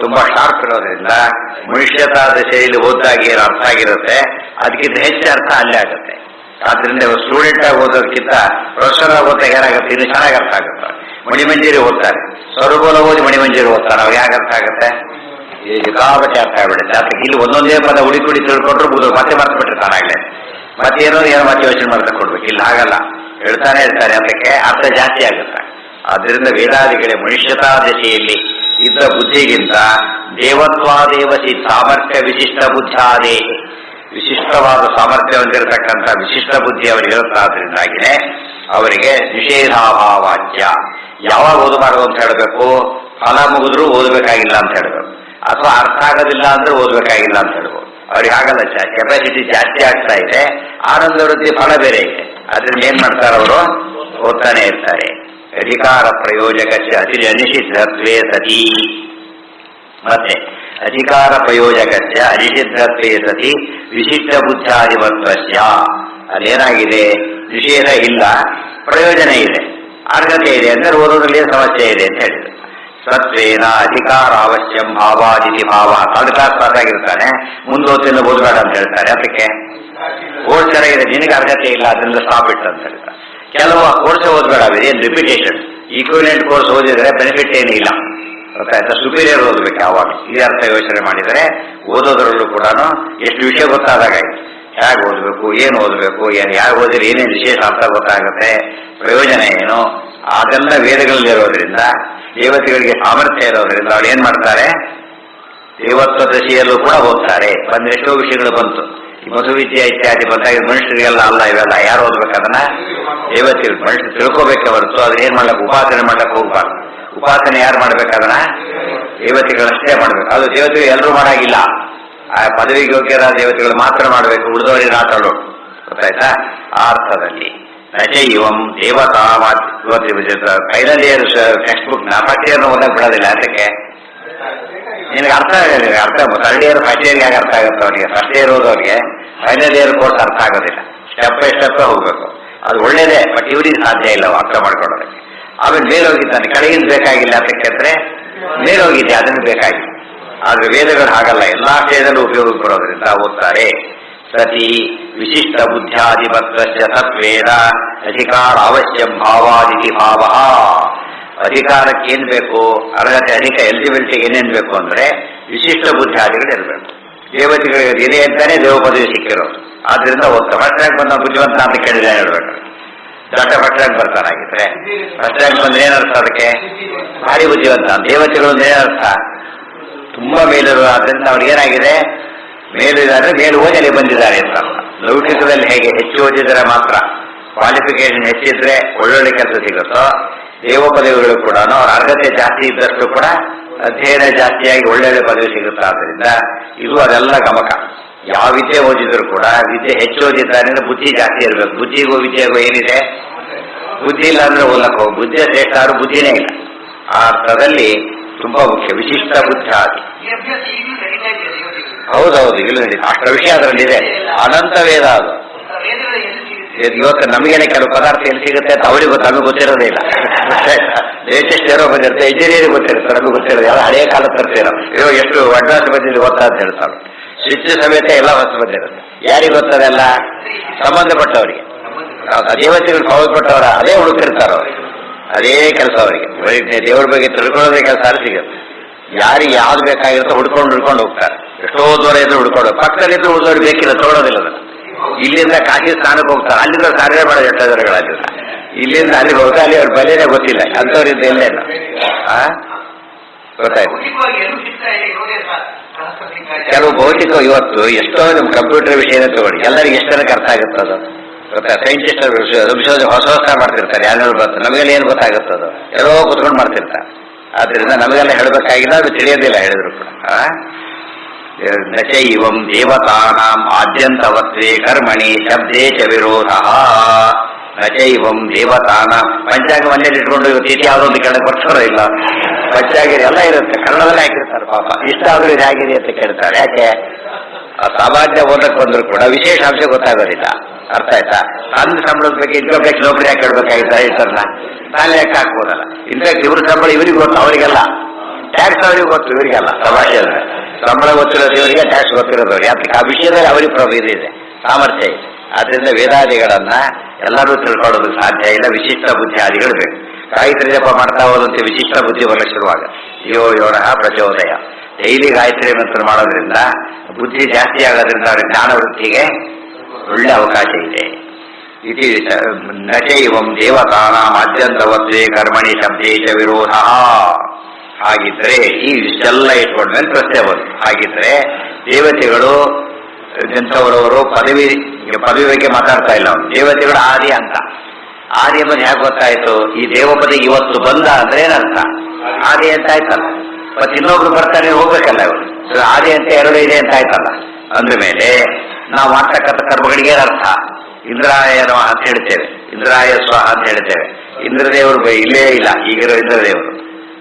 ತುಂಬಾ ಶಾರ್ಪ್ ಇರೋದ್ರಿಂದ ಮನುಷ್ಯತಾ ದಶೆಯಲ್ಲಿ ಓದ್ದಾಗಿ ಏನು ಅರ್ಥ ಆಗಿರುತ್ತೆ, ಅದಕ್ಕಿಂತ ಹೆಚ್ಚು ಅರ್ಥ ಅಲ್ಲೇ ಆಗುತ್ತೆ. ಆದ್ರಿಂದ ಸ್ಟೂಡೆಂಟ್ ಆಗಿ ಓದೋದಕ್ಕಿಂತ ಪ್ರೊಫೆಸರ್ ಆಗಿ ಓದ್ದಾಗ ಏನಾಗುತ್ತೆ? ಇನ್ನು ಚೆನ್ನಾಗಿ ಅರ್ಥ ಆಗುತ್ತೆ. ಮಣಿಮಂಜರಿ ಓದ್ತಾರೆ, ಸ್ವರಗೋಲ ಓದಿ ಮಣಿಮಂಜರಿ ಓದ್ತಾರೆ, ಅವಾಗ ಹೇಗೆ ಅರ್ಥ ಆಗುತ್ತೆ? ಸಿಕ್ಕಾಪಟ್ಟೆ ಅರ್ಥ ಆಗ್ಬಿಡುತ್ತೆ. ಅದಕ್ಕೆ ಇಲ್ಲಿ ಒಂದೊಂದೇ ಪದ ಹುಡಿ ತಿಳ್ಕೊಂಡ್ರು ಮತ್ತೆ ಮರ್ತು ಬಿಟ್ಟಿರ್ತಾನೆ ಆಗ್ಲೇ. ಮತ್ತೆ ಏನೋ ಮತ್ತೆ ಯೋಚನೆ ಮಾಡ್ತಾ ಕೊಡ್ಬೇಕು. ಇಲ್ಲಿ ಹಾಗಲ್ಲ, ಹೇಳ್ತಾನೆ ಇರ್ತಾರೆ, ಅದಕ್ಕೆ ಅರ್ಥ ಜಾಸ್ತಿ ಆಗುತ್ತೆ. ಆದ್ರಿಂದ ವೇದಾದಿಗಳೇ ಮನುಷ್ಯತಾ ದಶೆಯಲ್ಲಿ ಇದ್ದ ಬುದ್ಧಿಗಿಂತ ದೇವತ್ವಾದೇವಸಿ ಸಾಮರ್ಥ್ಯ ವಿಶಿಷ್ಟ ಬುದ್ಧಾದೇ, ವಿಶಿಷ್ಟವಾದ ಸಾಮರ್ಥ್ಯ ಹೊಂದಿರತಕ್ಕಂಥ ವಿಶಿಷ್ಟ ಬುದ್ಧಿ ಅವರಿಗೆ ಇರುತ್ತಾದ್ರಿಂದಾಗಿನೇ ಅವರಿಗೆ ನಿಷೇಧಾಭಾವಾಚ್ಯ. ಯಾವಾಗ ಓದಬಾರದು ಅಂತ ಹೇಳಬೇಕು? ಫಲ ಮುಗಿದ್ರೂ ಓದಬೇಕಾಗಿಲ್ಲ ಅಂತ ಹೇಳಬೇಕು, ಅಥವಾ ಅರ್ಥ ಆಗೋದಿಲ್ಲ ಅಂದ್ರೆ ಓದಬೇಕಾಗಿಲ್ಲ ಅಂತ ಹೇಳ್ಬೋದು. ಅವ್ರಿಗೆ ಆಗಲ್ಲ, ಕೆಪಾಸಿಟಿ ಜಾಸ್ತಿ ಆಗ್ತಾ ಇದೆ, ಆನಂದ ವೃದ್ಧಿ ಫಲ ಬೇರೆ ಇದೆ. ಅದ್ರಿಂದ ಏನ್ ಮಾಡ್ತಾರೆ ಅವರು? ಓದ್ತಾನೆ ಇರ್ತಾರೆ. ಅಧಿಕಾರ ಪ್ರಯೋಜಕಸ್ಯ ಅನಿಷಿದ್ಧತ್ವೇ ಸತಿ, ಮತ್ತೆ ಅಧಿಕಾರ ಪ್ರಯೋಜಕಸ್ಯ ಅನಿಷಿದ್ಧತ್ವೇ ಸತಿ ವಿಶಿಷ್ಟ ಬುದ್ಧಾಧಿಪತ್ವಸ್ಯ. ಅಲ್ಲೇನಾಗಿದೆ, ನಿಷೇಧ ಇಲ್ಲ, ಪ್ರಯೋಜನ ಇದೆ, ಅರ್ಹತೆ ಇದೆ ಅಂದರೆ ಓದೋದ್ರಲ್ಲಿ ಸಮಸ್ಯೆ ಇದೆ ಅಂತ ಹೇಳಿದ್ರು. ಸತ್ವೇನ ಅಧಿಕಾರ ಅವಶ್ಯಂ ಭಾವಾದಿತಿ ಭಾವ. ಥರ್ಡ್ ಕ್ಲಾಸ್ ಪಾಸ್ ಆಗಿರ್ತಾನೆ, ಮುಂದೋತಿನ ಓದಬೇಡ ಅಂತ ಹೇಳ್ತಾರೆ. ಅದಕ್ಕೆ ಕೋರ್ಸ್ ಚೆನ್ನಾಗಿದೆ, ನಿನಗೆ ಅರ್ಹತೆ ಇಲ್ಲ, ಅದರಿಂದ ಸ್ಟಾಪ್ ಇಟ್ ಅಂತ ಹೇಳ್ತಾರೆ. ಕೆಲವು ಕೋರ್ಸ್ ಓದಬೇಡ, ಏನು ರಿಪಿಟೇಷನ್, ಈಕ್ವಿಲೆಂಟ್ ಕೋರ್ಸ್ ಓದಿದ್ರೆ ಬೆನಿಫಿಟ್ ಏನೂ ಇಲ್ಲ, ಗೊತ್ತಾಯ್ತಾ? ಸುಪೀರಿಯರ್ ಓದಬೇಕು ಯಾವಾಗ. ಈ ಅರ್ಥ ಯೋಚನೆ ಮಾಡಿದರೆ ಓದೋದ್ರಲ್ಲೂ ಕೂಡ ಎಷ್ಟು ವಿಷಯ ಗೊತ್ತಾದಾಗ ಹೇಗೆ ಓದಬೇಕು, ಏನು ಓದಬೇಕು, ಏನು ಯಾರು ಓದಿದ್ರೆ ಏನೇನು ವಿಶೇಷ ಅರ್ಥ ಗೊತ್ತಾಗುತ್ತೆ, ಪ್ರಯೋಜನ ಏನು, ಅದೆಲ್ಲ ವೇದಗಳಲ್ಲಿರೋದ್ರಿಂದ, ದೇವತೆಗಳಿಗೆ ಸಾಮರ್ಥ್ಯ ಇರೋದ್ರಿಂದ ಅವ್ರು ಏನ್ ಮಾಡ್ತಾರೆ, ದೇವತ್ವ ದಶೆಯಲ್ಲೂ ಕೂಡ ಓದ್ತಾರೆ. ಬಂದ್ರೆ ಎಷ್ಟೋ ವಿಷಯಗಳು ಬಂತು, ಈ ಮಧುವಿದ್ಯೆ ಇತ್ಯಾದಿ ಬಂದಾಗ ಮನುಷ್ಯರಿಗೆಲ್ಲ ಅಲ್ಲ, ಇವೆಲ್ಲ ಯಾರು ಓದ್ಬೇಕು, ಅದನ್ನ ದೇವತೆಗಳು ಮನುಷ್ಯರು ತಿಳ್ಕೋಬೇಕೆ ಹೊರತು ಅದನ್ನ ಏನ್ ಮಾಡ್ಲಕ್ಕೆ ಉಪಾಸನೆ ಮಾಡ್ಲಕ್ಕೆ ಹೋಗ್ಬಾರ್ದು. ಉಪಾಸನೆ ಯಾರು ಮಾಡ್ಬೇಕು, ಅದನ್ನ ದೇವತೆಗಳಷ್ಟೇ ಮಾಡ್ಬೇಕು. ಅದು ದೇವತೆಗಳು ಎಲ್ಲರೂ ಮಾಡಾಗಿಲ್ಲ, ಆ ಪದವಿಗೆ ಯೋಗ್ಯರ ದೇವತೆಗಳು ಮಾತ್ರ ಮಾಡಬೇಕು, ಉಳಿದವರಿಗೆ ರಾತಳು, ಗೊತ್ತಾಯ್ತಾ? ಆ ಅರ್ಥದಲ್ಲಿ ನಚೈವಂ ದೇವತಾ ಕೈನಲ್ಲಿ ಟೆಕ್ಸ್ಟ್ ಬುಕ್ ನ ಫಸ್ಟ್ ಇಯರ್ ಓದಕ್ಕೆ ಬಿಡೋದಿಲ್ಲ. ಅದಕ್ಕೆ ನಿನಗೆ ಅರ್ಥ ಥರ್ಡ್ ಇಯರ್ ಫಸ್ಟ್ ಇಯರ್ಗೆ ಯಾಕೆ ಅರ್ಥ ಆಗುತ್ತೆ ಅವನಿಗೆ, ಫಸ್ಟ್ ಇಯರ್ ಓದೋರಿಗೆ ಫೈನಲ್ ಇಯರ್ ಕೋರ್ಸ್ ಅರ್ಥ ಆಗೋದಿಲ್ಲ, ಸ್ಟೆಪ್ ಬೈ ಸ್ಟೆಪ್ ಹೋಗ್ಬೇಕು. ಅದು ಒಳ್ಳೇದೇ, ಬಟ್ ಇವರಿಗೆ ಸಾಧ್ಯ ಇಲ್ಲ ಅರ್ಥ ಮಾಡ್ಕೊಳ್ಳೋದಕ್ಕೆ. ಆಮೇಲೆ ಮೇಲೋಗಿದ್ದಾನೆ, ಕೆಳಗಿನ ಬೇಕಾಗಿಲ್ಲ ಅದಕ್ಕೆ ಅಂದ್ರೆ ಮೇಲೋಗಿದ್ದೆ, ಅದನ್ನು ಬೇಕಾಗಿಲ್ಲ. ಆದ್ರೆ ವೇದಗಳು ಹಾಗಲ್ಲ, ಎಲ್ಲಾ ಸ್ಟೇಜಲ್ಲೂ ಉಪಯೋಗಕ್ಕೆ ಬರೋದ್ರಿಂದ ಓದ್ತಾರೆ. ಸತಿ ವಿಶಿಷ್ಟ ಬುದ್ಧಾಧಿಪತ್ವಸ್ಯ ತತ್ವೇದ ಅಧಿಕಾರ ಅವಶ್ಯಂ ಭಾವಾದಿತಿ ಭಾವ. ಅಧಿಕಾರಕ್ಕೆ ಏನ್ ಬೇಕು, ಅರ್ಹತೆ ಅಧಿಕ ಎಲಿಜಿಬಿಲಿಟಿ ಏನೇನ್ ಬೇಕು ಅಂದ್ರೆ ವಿಶಿಷ್ಟ ಬುದ್ಧಾದಿಗಳು ಇರಬೇಕು. ದೇವತೆಗಳಿಗೆ ಇದೆ ಅಂತಾನೆ ದೇವ ಪದವಿ ಸಿಕ್ಕಿರೋದು, ಆದ್ರಿಂದ ಓದ್ತಾ ಫಸ್ಟ್ ರ್ಯಾಂಕ್ ಬಂದ ಬುದ್ಧಿವಂತ ಅಂತ ಕೇಳಿದ್ರೆ ಹೇಳ್ಬೇಕು. ದೊಡ್ಡ ಫಸ್ಟ್ ರ್ಯಾಂಕ್ ಬರ್ತಾನಾಗಿದ್ರೆ ಫಸ್ಟ್ ರ್ಯಾಂಕ್ ಬಂದ್ರೆ ಏನರ್ಥ, ಅದಕ್ಕೆ ಭಾರಿ ಬುದ್ಧಿವಂತ. ದೇವತೆಗಳು ಏನರ್ಥ, ತುಂಬಾ ಮೇಲಿರುವ, ಆದ್ರಿಂದ ಅವ್ರಿಗೆ ಏನಾಗಿದೆ, ಮೇಲಿದ್ದಾರೆ, ಮೇಲು ಓದಲಿ ಬಂದಿದ್ದಾರೆ ಅಂತ. ಲೌಕಿಕದಲ್ಲಿ ಹೇಗೆ ಹೆಚ್ಚು ಓದಿದರೆ ಮಾತ್ರ ಕ್ವಾಲಿಫಿಕೇಶನ್ ಹೆಚ್ಚಿದ್ರೆ ಒಳ್ಳೊಳ್ಳೆ ಕೆಲಸ ಸಿಗುತ್ತೋ, ದೇವ ಪದವಿಗಳು ಕೂಡ ಅವ್ರ ಅರ್ಹತೆ ಜಾಸ್ತಿ ಇದ್ದಷ್ಟು ಕೂಡ ಅಧ್ಯಯನ ಜಾಸ್ತಿಯಾಗಿ ಒಳ್ಳೊಳ್ಳೆ ಪದವಿ ಸಿಗುತ್ತೆ. ಆದ್ದರಿಂದ ಇದು ಅದೆಲ್ಲ ಗಮಕ. ಯಾವ ವಿದ್ಯೆ ಓದಿದ್ರು ಕೂಡ ವಿದ್ಯೆ ಹೆಚ್ಚು ಓದಿದ್ದಾರೆ ಬುದ್ಧಿ ಜಾಸ್ತಿ ಇರಬೇಕು. ಬುದ್ಧಿಗೂ ವಿದ್ಯೆಗೂ ಏನಿದೆ, ಬುದ್ಧಿ ಇಲ್ಲ ಅಂದ್ರೆ ಓದಕ್ಕೆ ಹೋಗಿ, ಬುದ್ಧಿಯ ಶ್ರೇಷ್ಠ ಆದ್ರೂ ಬುದ್ಧಿನೇ ಇಲ್ಲ. ಆ ಅರ್ಥದಲ್ಲಿ ತುಂಬಾ ಮುಖ್ಯ ವಿಶಿಷ್ಟ ಬುದ್ಧಿ ಆದಿ. ಹೌದೌದು, ಇಲ್ಲ ನಡೀತು, ಅಷ್ಟರ ವಿಷಯ ಅದರಲ್ಲಿದೆ. ಅನಂತ ವೇದ ಅದು. ಇವತ್ತು ನಮಗೇನೆ ಕೆಲವು ಪದಾರ್ಥ ಎಲ್ಲಿ ಸಿಗುತ್ತೆ ಅಂತ ಅವ್ರಿಗೆ ಗೊತ್ತು, ನಮಗೆ ಗೊತ್ತಿರೋದೇ ಇಲ್ಲ. ಲೇಟೆಸ್ಟ್ ಏನೋ ಬಂದಿರುತ್ತೆ, ಇಂಜಿನಿಯರಿಂಗ್ ಗೊತ್ತಿರುತ್ತೆ, ನಮಗೆ ಗೊತ್ತಿರೋದು ಎಲ್ಲ ಹಳೆಯ ಕಾಲ ತರ್ತೀರೋ, ಇವಾಗ ಎಷ್ಟು ಅಡ್ವಾನ್ಸ್ ಬಂದಿದೆ ಗೊತ್ತಾ ಅಂತ ಹೇಳ್ತಾರೆ. ಸ್ವಿಚ್ ಸಮೇತ ಎಲ್ಲ ಹೊಸ ಬಂದಿರುತ್ತೆ. ಯಾರಿಗೆ ಗೊತ್ತದೆಲ್ಲ, ಸಂಬಂಧಪಟ್ಟವರಿಗೆ, ದೇವತೆಗಳು ಸಂಬಂಧಪಟ್ಟವರ ಅದೇ ಹುಡುಕಿರ್ತಾರ, ಅದೇ ಕೆಲಸ ಅವರಿಗೆ. ದೇವರ ಬಗ್ಗೆ ತಿಳ್ಕೊಳ್ಳೋದೇ ಕೆಲಸ ಸಿಗುತ್ತೆ. ಯಾರಿಗೆ ಯಾವ್ದು ಬೇಕಾಗಿರುತ್ತೋ ಹುಡ್ಕೊಂಡು ಹೋಗ್ತಾರೆ. ಎಷ್ಟೋ ದೂರ ಇದ್ರು ಹುಡ್ಕೊಂಡು, ಪಕ್ಕದಲ್ಲಿದ್ದು ಉಳಿದವ್ರು ಬೇಕಿಲ್ಲ, ತಗೊಳ್ಳೋದಿಲ್ಲ ಅದನ್ನ. ಇಲ್ಲಿಂದ ಕಾಶಿ ಸ್ನಾನಕ್ಕೆ ಹೋಗ್ತಾರೆ, ಅಲ್ಲಿಂದ ಕಾರ್ಯ ಮಾಡೋದು ಎಷ್ಟೋ ಜನಗಳಲ್ಲಿಲ್ಲ. ಇಲ್ಲಿಂದ ಅಲ್ಲಿಗೆ ಹೋಗ್ತಾರೆ, ಅಲ್ಲಿ ಅವ್ರ ಬೆಲೆನೇ ಗೊತ್ತಿಲ್ಲ, ಅಂಥವ್ರಿಂದ ಎಲ್ಲೇನು ಗೊತ್ತಾಯ್ತು. ಕೆಲವು ಭೌತಿಕ ಇವತ್ತು ಎಷ್ಟೋ ನಿಮ್ಮ ಕಂಪ್ಯೂಟರ್ ವಿಷಯನೇ ತಗೊಳ್ಳಿ, ಎಲ್ಲರಿಗೆ ಎಷ್ಟು ಜನಕ್ಕೆ ಅರ್ಥ ಆಗುತ್ತೆ ಅದು ಗೊತ್ತಾ? ಸೈಂಟಿಸ್ಟ್ ಹೊಸ ಹೊಸ ಮಾಡ್ತಿರ್ತಾರೆ, ಯಾರು ಬರ್ತಾರೆ, ನಮಗೆಲ್ಲ ಏನು ಗೊತ್ತಾಗುತ್ತದು, ಎಲ್ಲೋ ಕುತ್ಕೊಂಡು ಮಾಡ್ತಿರ್ತಾರೆ. ಆದ್ರಿಂದ ನಮಗೆಲ್ಲ ಹೇಳಬೇಕಾಗಿಲ್ಲ, ಅದು ತಿಳಿಯೋದಿಲ್ಲ ಹೇಳಿದ್ರು ಕೂಡ. ನಚೈವಂ ದೇವತಾನಾಂ ಆದ್ಯಂತವತ್ವೇ ಕರ್ಮಣಿ ಶಬ್ದೇ ಚ ವಿರೋಧ. ನಚೈವಂ ದೇವತಾನಾಂ ಪಂಚಾಂಗ ಮನೆಯಲ್ಲಿ ಇಟ್ಕೊಂಡು ತಿಥಿ ಯಾವುದೊಂದು ಕೇಳಕ್ಕೆ ಬರ್ತಾರೋ ಇಲ್ಲ, ಪಂಚಾಂಗ ಎಲ್ಲ ಇರುತ್ತೆ, ಕನ್ನಡದಲ್ಲೇ ಹಾಕಿರ್ತಾರೆ. ಪಾಪ ಇಷ್ಟ ಆದ್ರೂ ಇದು ಹೇಗಿದೆ ಅಂತ ಕೇಳ್ತಾರೆ. ಯಾಕೆ, ಸಾಮಾನ್ಯ ಓದಕ್ಕೆ ಬಂದ್ರು ಕೂಡ ವಿಶೇಷ ಅಂಶ ಗೊತ್ತಾಗೋದಿಲ್ಲ. ಅರ್ಥ ಆಯ್ತಾ? ನನ್ನ ಸಂಬಳದ ಬಗ್ಗೆ ಇನ್ಕಮ್ ಟ್ಯಾಕ್ಸ್ ನೌಕರಿ ಯಾಕೆ ಕೇಳಬೇಕಾಗಿತ್ತ ಹೆಸರನ್ನ ನಾನು ಲೆಕ್ಕ ಹಾಕ್ಬೋದಲ್ಲ. ಇನ್ಫ್ಯಾಕ್ಟ್ ಇವ್ರ ಸಂಬಳ ಇವರಿಗೆ ಗೊತ್ತು, ಅವರಿಗೆಲ್ಲ ಟ್ಯಾಕ್ಸ್ ಅವರಿಗೆ ಗೊತ್ತು, ಇವರಿಗೆಲ್ಲ ತಮಾಷೆ ಅಂದ್ರೆ ಸಂಬಳ ಗೊತ್ತಿರೋದು ಇವರಿಗೆ, ಟ್ಯಾಕ್ಸ್ ಗೊತ್ತಿರೋದವ್ರಿಗೆ. ಅದಕ್ಕೆ ಆ ವಿಷಯದಲ್ಲಿ ಅವರಿಗೆ ಪ್ರಭೇದ ಇದೆ, ಸಾಮರ್ಥ್ಯ ಇದೆ. ಆದ್ರಿಂದ ವೇದಾದಿಗಳನ್ನ ಎಲ್ಲರೂ ತಿಳ್ಕೊಳ್ಳೋದು ಸಾಧ್ಯ ಇಲ್ಲ, ವಿಶಿಷ್ಟ ಬುದ್ಧಿಯಾದಿಗಳು ಬೇಕು. ಗಾಯತ್ರಿ ಜಪ ಮಾಡ್ತಾ ಹೋದಂತೆ ವಿಶಿಷ್ಟ ಬುದ್ಧಿ ಬರಲಿಕ್ಕೆ ಶುರುವಾಗ ಯೋ ಯೋಣ ಪ್ರಚೋದಯ. ಡೈಲಿ ಗಾಯತ್ರಿ ಮಂತ್ರ ಮಾಡೋದ್ರಿಂದ ಬುದ್ಧಿ ಜಾಸ್ತಿ ಆಗೋದ್ರಿಂದ ಅವ್ರಿಗೆ ಜ್ಞಾನ ವೃತ್ತಿಗೆ ಒಳ್ಳೆ ಅವಕಾಶ ಇದೆ. ಇತಿ ನಚೈವಂ ದೇವತಾನಾಂ ಆದ್ಯಂತವತ್ವೇ ಕರ್ಮಣಿ ಶಬ್ದೇ ಚ ವಿರೋಧ. ಹಾಗಿದ್ರೆ ಈ ಇಷ್ಟೆಲ್ಲ ಇಟ್ಕೊಂಡ್ಮೇಲೆ ಪ್ರಶ್ನೆ ಬಂತು, ಹಾಗಿದ್ರೆ ದೇವತೆಗಳು ಎಂಥವರವರು ಪದವಿ ಬಗ್ಗೆ ಮಾತಾಡ್ತಾ ಇಲ್ಲ. ಅವನು ದೇವತೆಗಳು ಆದಿ ಅಂತ, ಆದಿ ಎಂಬುದು ಹೇಗೆ ಗೊತ್ತಾಯ್ತು? ಈ ದೇವಪದಿ ಇವತ್ತು ಬಂದ ಅಂದ್ರೆ ಏನರ್ಥ, ಆದಿ ಅಂತ ಆಯ್ತಲ್ಲ. ಮತ್ತೆ ಇನ್ನೊಬ್ರು ಬರ್ತಾರೆ ಹೋಗ್ಬೇಕಲ್ಲ, ಇವರು ಆದಿ ಅಂತ ಎರಡು ಇದೆ ಅಂತ ಆಯ್ತಲ್ಲ. ಅಂದ ಮೇಲೆ ನಾವು ಮಾಡ್ತಕ್ಕಂಥ ಕರ್ಮಗಳಿಗೆ ಅರ್ಥ ಇಂದ್ರಾಯನ ಅಂತ ಹೇಳ್ತೇವೆ. ಇಂದ್ರಾಯ ಸ್ವಾಹ ಅಂತ ಹೇಳ್ತೇವೆ. ಇಂದ್ರದೇವರು ಇಲ್ಲೇ ಇಲ್ಲ, ಈಗಿರೋ ಇಂದ್ರದೇವರು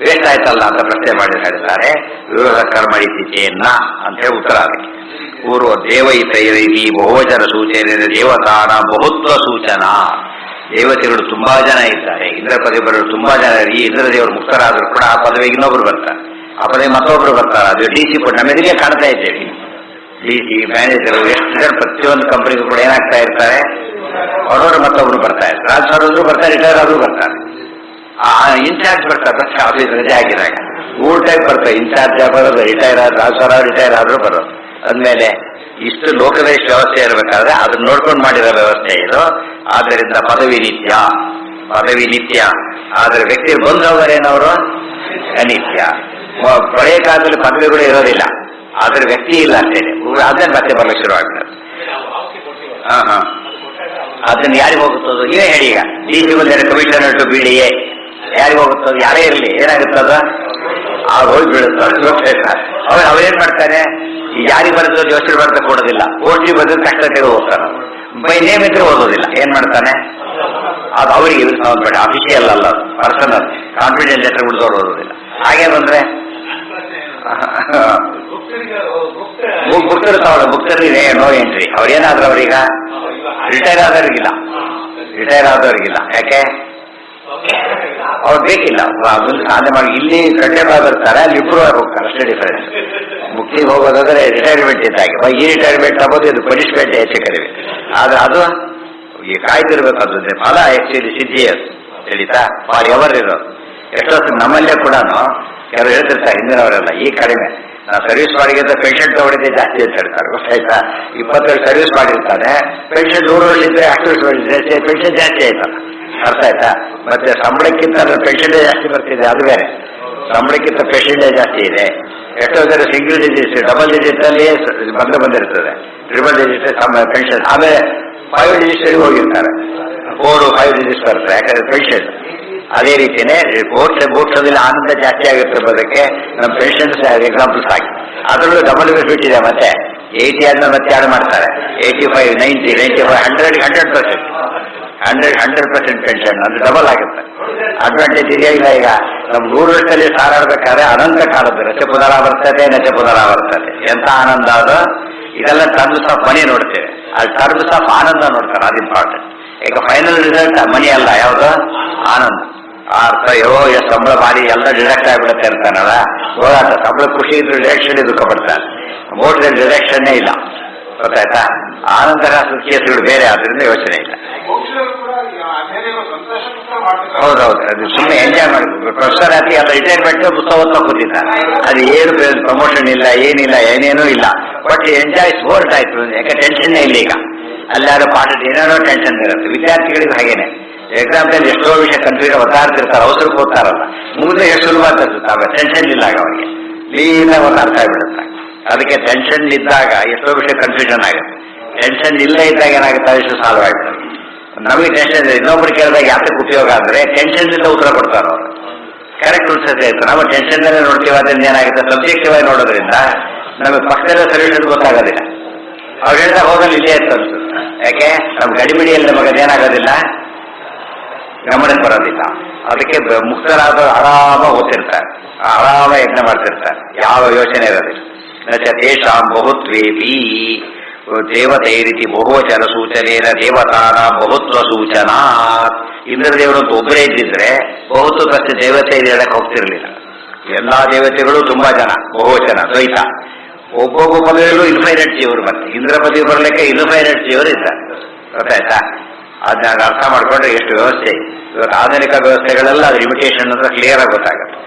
ವೇಸ್ಟ್ ಆಯ್ತಲ್ಲ ಅಂತ ಪ್ರಶ್ನೆ ಮಾಡಿ ಹೇಳ್ತಾರೆ. ವಿರೋಧ ಕರ್ಮ ಇತ್ತೀಚೆಯನ್ನ ಅಂತ ಹೇಳಿ ಉತ್ತರ ಅದಕ್ಕೆ. ಪೂರ್ವ ದೇವೈತೈರೀತಿ ಬಹುವಚನ ಸೂಚನೆ ದೇವತಾನ ಬಹುತ್ವ ಸೂಚನಾ. ದೇವತೆಗಳು ತುಂಬಾ ಜನ ಇದ್ದಾರೆ, ಇಂದ್ರ ಪದವಿಗಳು ತುಂಬಾ ಜನ. ಈ ಇಂದ್ರದೇವರು ಮುಕ್ತರಾದರೂ ಕೂಡ ಆ ಪದವಿಗೆ ಇನ್ನೊಬ್ರು ಬರ್ತಾರೆ, ಆ ಪದವಿ ಮತ್ತೊಬ್ರು ಬರ್ತಾರೆ. ಅದು DC ನಮ್ಮೆದಿಗೆ ಕಾಣ್ತಾ ಇದ್ದೇವೆ. DC ಮ್ಯಾನೇಜರು ಎಷ್ಟು ಜನ ಪ್ರತಿಯೊಂದು ಕಂಪನಿಗೂ ಕೂಡ ಏನಾಗ್ತಾ ಇರ್ತಾರೆ, ಅವರವರು ಮತ್ತೊಬ್ರು ಬರ್ತಾ ಇರ್ತಾರೆ. ಟ್ರಾನ್ಸ್ಫರ್ ಆದ್ರೂ ಬರ್ತಾರೆ, ರಿಟೈರ್ ಆದ್ರೂ ಬರ್ತಾರೆ. ಇನ್ಚಾರ್ಜ್ ಬರ್ತಾರೆ ಆಫೀಸ್ ರಜೆ ಆಗಿದಾಗ. 3 ಟೈಪ್ ಬರ್ತಾರೆ, ಇನ್ಚಾರ್ಜ್ ಬರೋದು, ರಿಟೈರ್ ಆದ್ರೂ ಬರೋದು. ಅಂದಮೇಲೆ ಇಷ್ಟು ಲೋಕದೇಶ ವ್ಯವಸ್ಥೆ ಇರಬೇಕಾದ್ರೆ ಅದನ್ನ ನೋಡ್ಕೊಂಡು ಮಾಡಿರೋ ವ್ಯವಸ್ಥೆ ಇದು. ಆದ್ದರಿಂದ ಪದವಿ ನಿತ್ಯ. ಆದ್ರೆ ವ್ಯಕ್ತಿ ಬಂದವರೇನವರು ಅನಿತ್ಯ. ಪಳೆಯ ಕಾಲದಲ್ಲಿ ಪದವಿಗಳು ಇರೋದಿಲ್ಲ, ಆದ್ರೆ ವ್ಯಕ್ತಿ ಇಲ್ಲ ಅಂತೇಳಿ ಅದನ್ನ ಮತ್ತೆ ಬರ್ಲಿಕ್ಕೆ ಶುರು ಆಗ್ತದೆ. ಅದನ್ನ ಯಾರಿಗೆ ಹೋಗುತ್ತದು ನೀವೇ ಹೇಳಿ. ಈಗ DC ಬಂದರೆ ಕಮಿಷನರ್ ಟು BDA ಯಾರಿಗೆ ಹೋಗುತ್ತದು? ಯಾರೇ ಇರಲಿ ಏನಾಗುತ್ತದ ಹೋಗಿ ಬೀಳುತ್ತೆ. ಅವ್ರೇನ್ ಮಾಡ್ತಾರೆ, ಯಾರಿಗೆ ಬರೆದು ಯೋಚನೆ ಬರ್ತಾ ಕೊಡೋದಿಲ್ಲ. ಓಟಿ ಬರೆದು ಕಷ್ಟಕ್ಕೆ ಹೋಗ್ತಾನೆ, ಬೈ ನೇಮ್ ಇದ್ರೆ ಓದೋದಿಲ್ಲ. ಏನ್ ಮಾಡ್ತಾನೆ, ಅದು ಅವರಿಗೆ ಸಂಬಂಧಪಟ್ಟ ಅಫಿಷಿಯಲ್ ಅಲ್ಲ, ಪರ್ಸನಲ್ ಕಾನ್ಫಿಡೆನ್ಸ್ ಲೆಟರ್ ಬಿಡಿದವ್ರು ಓದೋದಿಲ್ಲ. ಹಾಗೆ ಬಂದ್ರೆ ಮುಕ್ತರಿಗೆ ನೋ ಎಂಟ್ರಿ. ಅವ್ರೇನಾದ್ರೂ ಅವ್ರೀಗ ರಿಟೈರ್ ಆದವ್ರಿಗಿಲ್ಲ. ಯಾಕೆ ಅವ್ರು ಬೇಕಿಲ್ಲ. ಸಾಧನೆ ಮಾಡಿ ಇಲ್ಲಿ ಕಂಟೆಂಟ್ ಆಗಿರ್ತಾರೆ, ಅಲ್ಲಿ ಇಂಪ್ರೂವ್ ಆಗಿ ಹೋಗ್ತಾರೆ, ಅಷ್ಟೇ ಡಿಫರೆನ್ಸ್. ಮುಕ್ತಿಗೆ ಹೋಗೋದಾದ್ರೆ ರಿಟೈರ್ಮೆಂಟ್ ಇದ್ದಾಗೆ. ಈ ರಿಟೈರ್ಮೆಂಟ್ ತಗೋದು ಇದು ಪನಿಷ್ಮೆಂಟ್ ಹೆಚ್ಚು ಕಡಿಮೆ. ಆದ್ರೆ ಅದು ಈ ಕಾಯ್ದಿರ್ಬೇಕು. ಅದು ಫಲ ಆಕ್ಚುಲಿ ಸಿದ್ಧಿಯಸ್ ತಿಳಿತಾ ಫಾರ್ ಎವರ್ ಇರೋದು. ಎಷ್ಟೊತ್ತು ನಮ್ಮಲ್ಲೇ ಕೂಡ ಕೆಲವರು ಹೇಳ್ತಿರ್ತಾರೆ, ಹಿಂದಿನವರೆಲ್ಲ ಈ ಕಡಿಮೆ ನಾವು ಸರ್ವಿಸ್ ಮಾಡಿದ್ರೆ ಪೆನ್ಷನ್ ತಗೊಂಡಿದ್ದೆ ಜಾಸ್ತಿ ಅಂತ ಹೇಳ್ತಾರೆ. ಗೊತ್ತಾಯ್ತಾ? 20 ವರ್ಷ ಸರ್ವಿಸ್ ಮಾಡಿರ್ತಾನೆ, ಪೆನ್ಷನ್ 100 ವರ್ಷ ಇದ್ರೆ ಅಷ್ಟು ವರ್ಷ ಮಾಡಿದ್ರೆ ಪೆನ್ಷನ್ ಜಾಸ್ತಿ ಆಯ್ತಲ್ಲ. ಅರ್ಥ ಆಯ್ತಾ? ಮತ್ತೆ ಸಂಬಳಕ್ಕಿಂತ ಪೆನ್ಷನ್ಡೇ ಜಾಸ್ತಿ ಬರ್ತಿದೆ, ಅದು ಬೇರೆ. ಸಂಬಳಕ್ಕಿಂತ ಪೆನ್ಷನ್ಡೇ ಜಾಸ್ತಿ ಇದೆ. ಎಷ್ಟೋ ಜನ ಸಿಂಗಲ್ ಡಿಜಿಟ್, ಡಬಲ್ ಡಿಜಿಟ್ ಅಲ್ಲಿ ಬಂದಿರ್ತದೆ, ಟ್ರಿಬಲ್ ಡಿಜಿಟ್ ಪೆನ್ಷನ್. ಆಮೇಲೆ 5 ಡಿಜಿಟ್ ಹೋಗಿರ್ತಾರೆ, 4-5 ಡಿಜಿಟ್ ಬರುತ್ತೆ, ಯಾಕಂದ್ರೆ ಪೆನ್ಷನ್. ಅದೇ ರೀತಿನೇ ಬೋಟ್ಸೋದಿಲ್ಲ ಆನಂದ ಜಾಸ್ತಿ ಆಗುತ್ತೆ ಬರೋದಕ್ಕೆ. ನಮ್ಮ ಪೆನ್ಷನ್ಸ್ ಎಕ್ಸಾಂಪಲ್ಸ್ ಆಗಿ ಅದರಲ್ಲೂ ಡಬಲ್ ಬೆನಿಫಿಟ್ ಇದೆ. ಮತ್ತೆ 80 ಆದ್ಮೇಲೆ ಮತ್ತೆ ಯಾರು ಮಾಡ್ತಾರೆ, 85, 90, 95, 100% ಪೆನ್ಷನ್, ಅದು ಡಬಲ್ ಆಗುತ್ತೆ. ಅಡ್ವಾಂಟೇಜ್ ಇದೆಯಾ ಇಲ್ಲ? ಈಗ ನಮ್ 100 ವರ್ಷದಲ್ಲಿ ಸಾರಾಡ್ಬೇಕಾದ್ರೆ ಅನಂತ ಕಾಲದ್ದು ನಚ ಪುನರಾವರ್ತತೆ. ಎಂತ ಆನಂದ ಅದು! ಇದೆಲ್ಲ ಟರ್ಮ್ಸ್ ಆಫ್ ಮನಿ ನೋಡ್ತೇವೆ, ಅಲ್ಲಿ ಟರ್ಮ್ಸ್ ಆಫ್ ಆನಂದ ನೋಡ್ತಾರೆ, ಅದು ಇಂಪಾರ್ಟೆಂಟ್. ಈಗ ಫೈನಲ್ ರಿಸಲ್ಟ್ ಮನಿ ಅಲ್ಲ, ಯಾವುದು ಆನಂದ. ಅರ್ಥ ಎಷ್ಟು ಸಂಬಳ ಭಾರಿ ಎಲ್ಲ ಡಿಡಕ್ಟ್ ಆಗಿಬಿಡುತ್ತೆ ಅಂತಾನಲ್ಲ, ಹೋರಾಟ. ಸಂಬಳ ಖುಷಿ ಇದ್ರು ಡಿರೆಕ್ಷನ್ ದುಃಖ ಪಡ್ತಾರೆ, ಮೋಟದಲ್ಲಿ ಡಿರೆಕ್ಷನ್ನೇ ಇಲ್ಲ. ಗೊತ್ತಾಯ್ತಾ? ಆನಂತರ ಕೇಸುಗಳು ಬೇರೆ, ಆದ್ರಿಂದ ಯೋಚನೆ ಇಲ್ಲ. ಹೌದೌದು, ಅದು ಸುಮ್ಮನೆ ಎಂಜಾಯ್ ಮಾಡಬೇಕು. ಪ್ರೊಫೆಸರ್ ಆಗಿ ಎಲ್ಲ ರಿಟೈರ್ಮೆಂಟ್ ಪುಸ್ತಕ ಕೂತಿದ್ದಾರೆ, ಅದು ಏನು ಪ್ರಮೋಷನ್ ಇಲ್ಲ, ಏನೇನೂ ಇಲ್ಲ. ಬಟ್ ಎಂಜಾಯ್ ಸ್ಪೋರ್ಟ್ ಆಯ್ತು, ಯಾಕೆ ಟೆನ್ಷನ್ನೇ ಇಲ್ಲ. ಈಗ ಅಲ್ಲಾದ್ರೂ ಪಾಠ ಏನೇನೋ ಟೆನ್ಷನ್ ಇರುತ್ತೆ. ವಿದ್ಯಾರ್ಥಿಗಳಿಗೆ ಹಾಗೇನೆ ಎಕ್ಸಾಮ್ನಲ್ಲಿ ಎಷ್ಟೋ ವಿಷಯ ಕನ್ಫ್ಯೂಸ್ ಒತ್ತಾಡ್ತಿರ್ತಾರೆ, ಅವಸರಕ್ಕೆ ಓದ್ತಾರಲ್ಲ, ಮುಂದೆ ಎಷ್ಟು ಸುಲಭ ಆಗ್ತಿರ್ತಾವೆ. ಟೆನ್ಷನ್ ಇದ್ದಾಗ ಅವರಿಗೆ ಕ್ಲೀನಾಗಿ ಒಂದು ಅರ್ಥ ಆಗಿಬಿಡುತ್ತೆ. ಅದಕ್ಕೆ ಟೆನ್ಷನ್ ಇದ್ದಾಗ ಎಷ್ಟೋ ವಿಷಯ ಕನ್ಫ್ಯೂಷನ್ ಆಗುತ್ತೆ. ಟೆನ್ಷನ್ ಇಲ್ಲೇ ಇದ್ದಾಗ ಏನಾಗುತ್ತೆ, ಅಷ್ಟು ಸಾಲ್ವ್ ಆಗಿಬಿಡುತ್ತೆ. ನಮಗೆ ಟೆನ್ಷನ್ ಇದೆ, ಇನ್ನೊಬ್ರು ಕೇಳಿದಾಗ ಯಾತಕ್ಕೆ ಉಪಯೋಗ ಆದರೆ ಟೆನ್ಷನ್ ಇಂದ ಉತ್ತರ ಕೊಡ್ತಾರೆ ಅವರು. ಕರೆಕ್ಟ್ ಉತ್ತರ ಆಯ್ತು. ನಾವು ಟೆನ್ಷನ್ ನೋಡ್ತೀವಿ, ಅದರಿಂದ ಏನಾಗುತ್ತೆ, ಸಬ್ಜೆಕ್ಟಿವ್ ಆಗಿ ನೋಡೋದ್ರಿಂದ ನಮಗೆ ಪಕ್ಕದಲ್ಲೇ ಸೊಲ್ಯೂಷನ್ ಗೊತ್ತಾಗೋದಿಲ್ಲ. ಅವ್ರು ಹೇಳ್ದಾಗ ಹೋದಲ್ಲಿ ಇಲ್ಲೇ ಇತ್ತು ಅನ್ಸುತ್ತೆ. ಯಾಕೆ ನಮ್ ಗಡಿಬಿಡಿಯಲ್ಲಿ ನಮಗೆ ಅದೇನಾಗೋದಿಲ್ಲ, ಗಮನಕ್ಕೆ ಬರೋದಿಲ್ಲ. ಅದಕ್ಕೆ ಮುಕ್ತರಾದ ಆರಾಮ ಓದ್ತಿರ್ತಾರೆ, ಆರಾಮ ಯಜ್ಞ ಮಾಡ್ತಿರ್ತಾರೆ, ಯಾವ ಯೋಚನೆ ಇರೋದಿಲ್ಲ. ತೇಷಾಂ ಬಹುತ್ವೇಪಿ ದೇವತೆ ರೀತಿ ಬಹುವಚನ ಸೂಚನೇನ ದೇವತಾನ ಬಹುತ್ವ ಸೂಚನಾ. ಇಂದ್ರದೇವರಂತೂ ಒಬ್ಬರೇ ಇದ್ದಿದ್ರೆ ಬಹುತ್ವಕ್ಕೆ ದೇವತೆ ಹೇಳಕ್ಕೆ ಹೋಗ್ತಿರ್ಲಿಲ್ಲ. ಎಲ್ಲಾ ದೇವತೆಗಳು ತುಂಬಾ ಜನ, ಬಹುವಚನ ದ್ವೈತ. ಒಬ್ಬೊಬ್ಬ ಪದವಿಯಲ್ಲೂ ಇನ್ಫೈನೈಟ್ ಜೀವರು ಮತ್ತೆ ಇಂದ್ರ ಪದವಿ ಬರಲಿಕ್ಕೆ ಇನ್ಫೈನೈಟ್ ಜೀವರು ಇದ್ದಾರೆ. ಗೊತ್ತಾಯ್ತಾ? ಅದನ್ನ ಅರ್ಥ ಮಾಡ್ಕೊಂಡ್ರೆ ಎಷ್ಟು ವ್ಯವಸ್ಥೆ. ಇವತ್ತು ಆಧುನಿಕ ವ್ಯವಸ್ಥೆಗಳೆಲ್ಲ ಅದು ಲಿಮಿಟೇಷನ್ ಅಂತ ಕ್ಲಿಯರ್ ಆಗಿ ಗೊತ್ತಾಗುತ್ತೆ.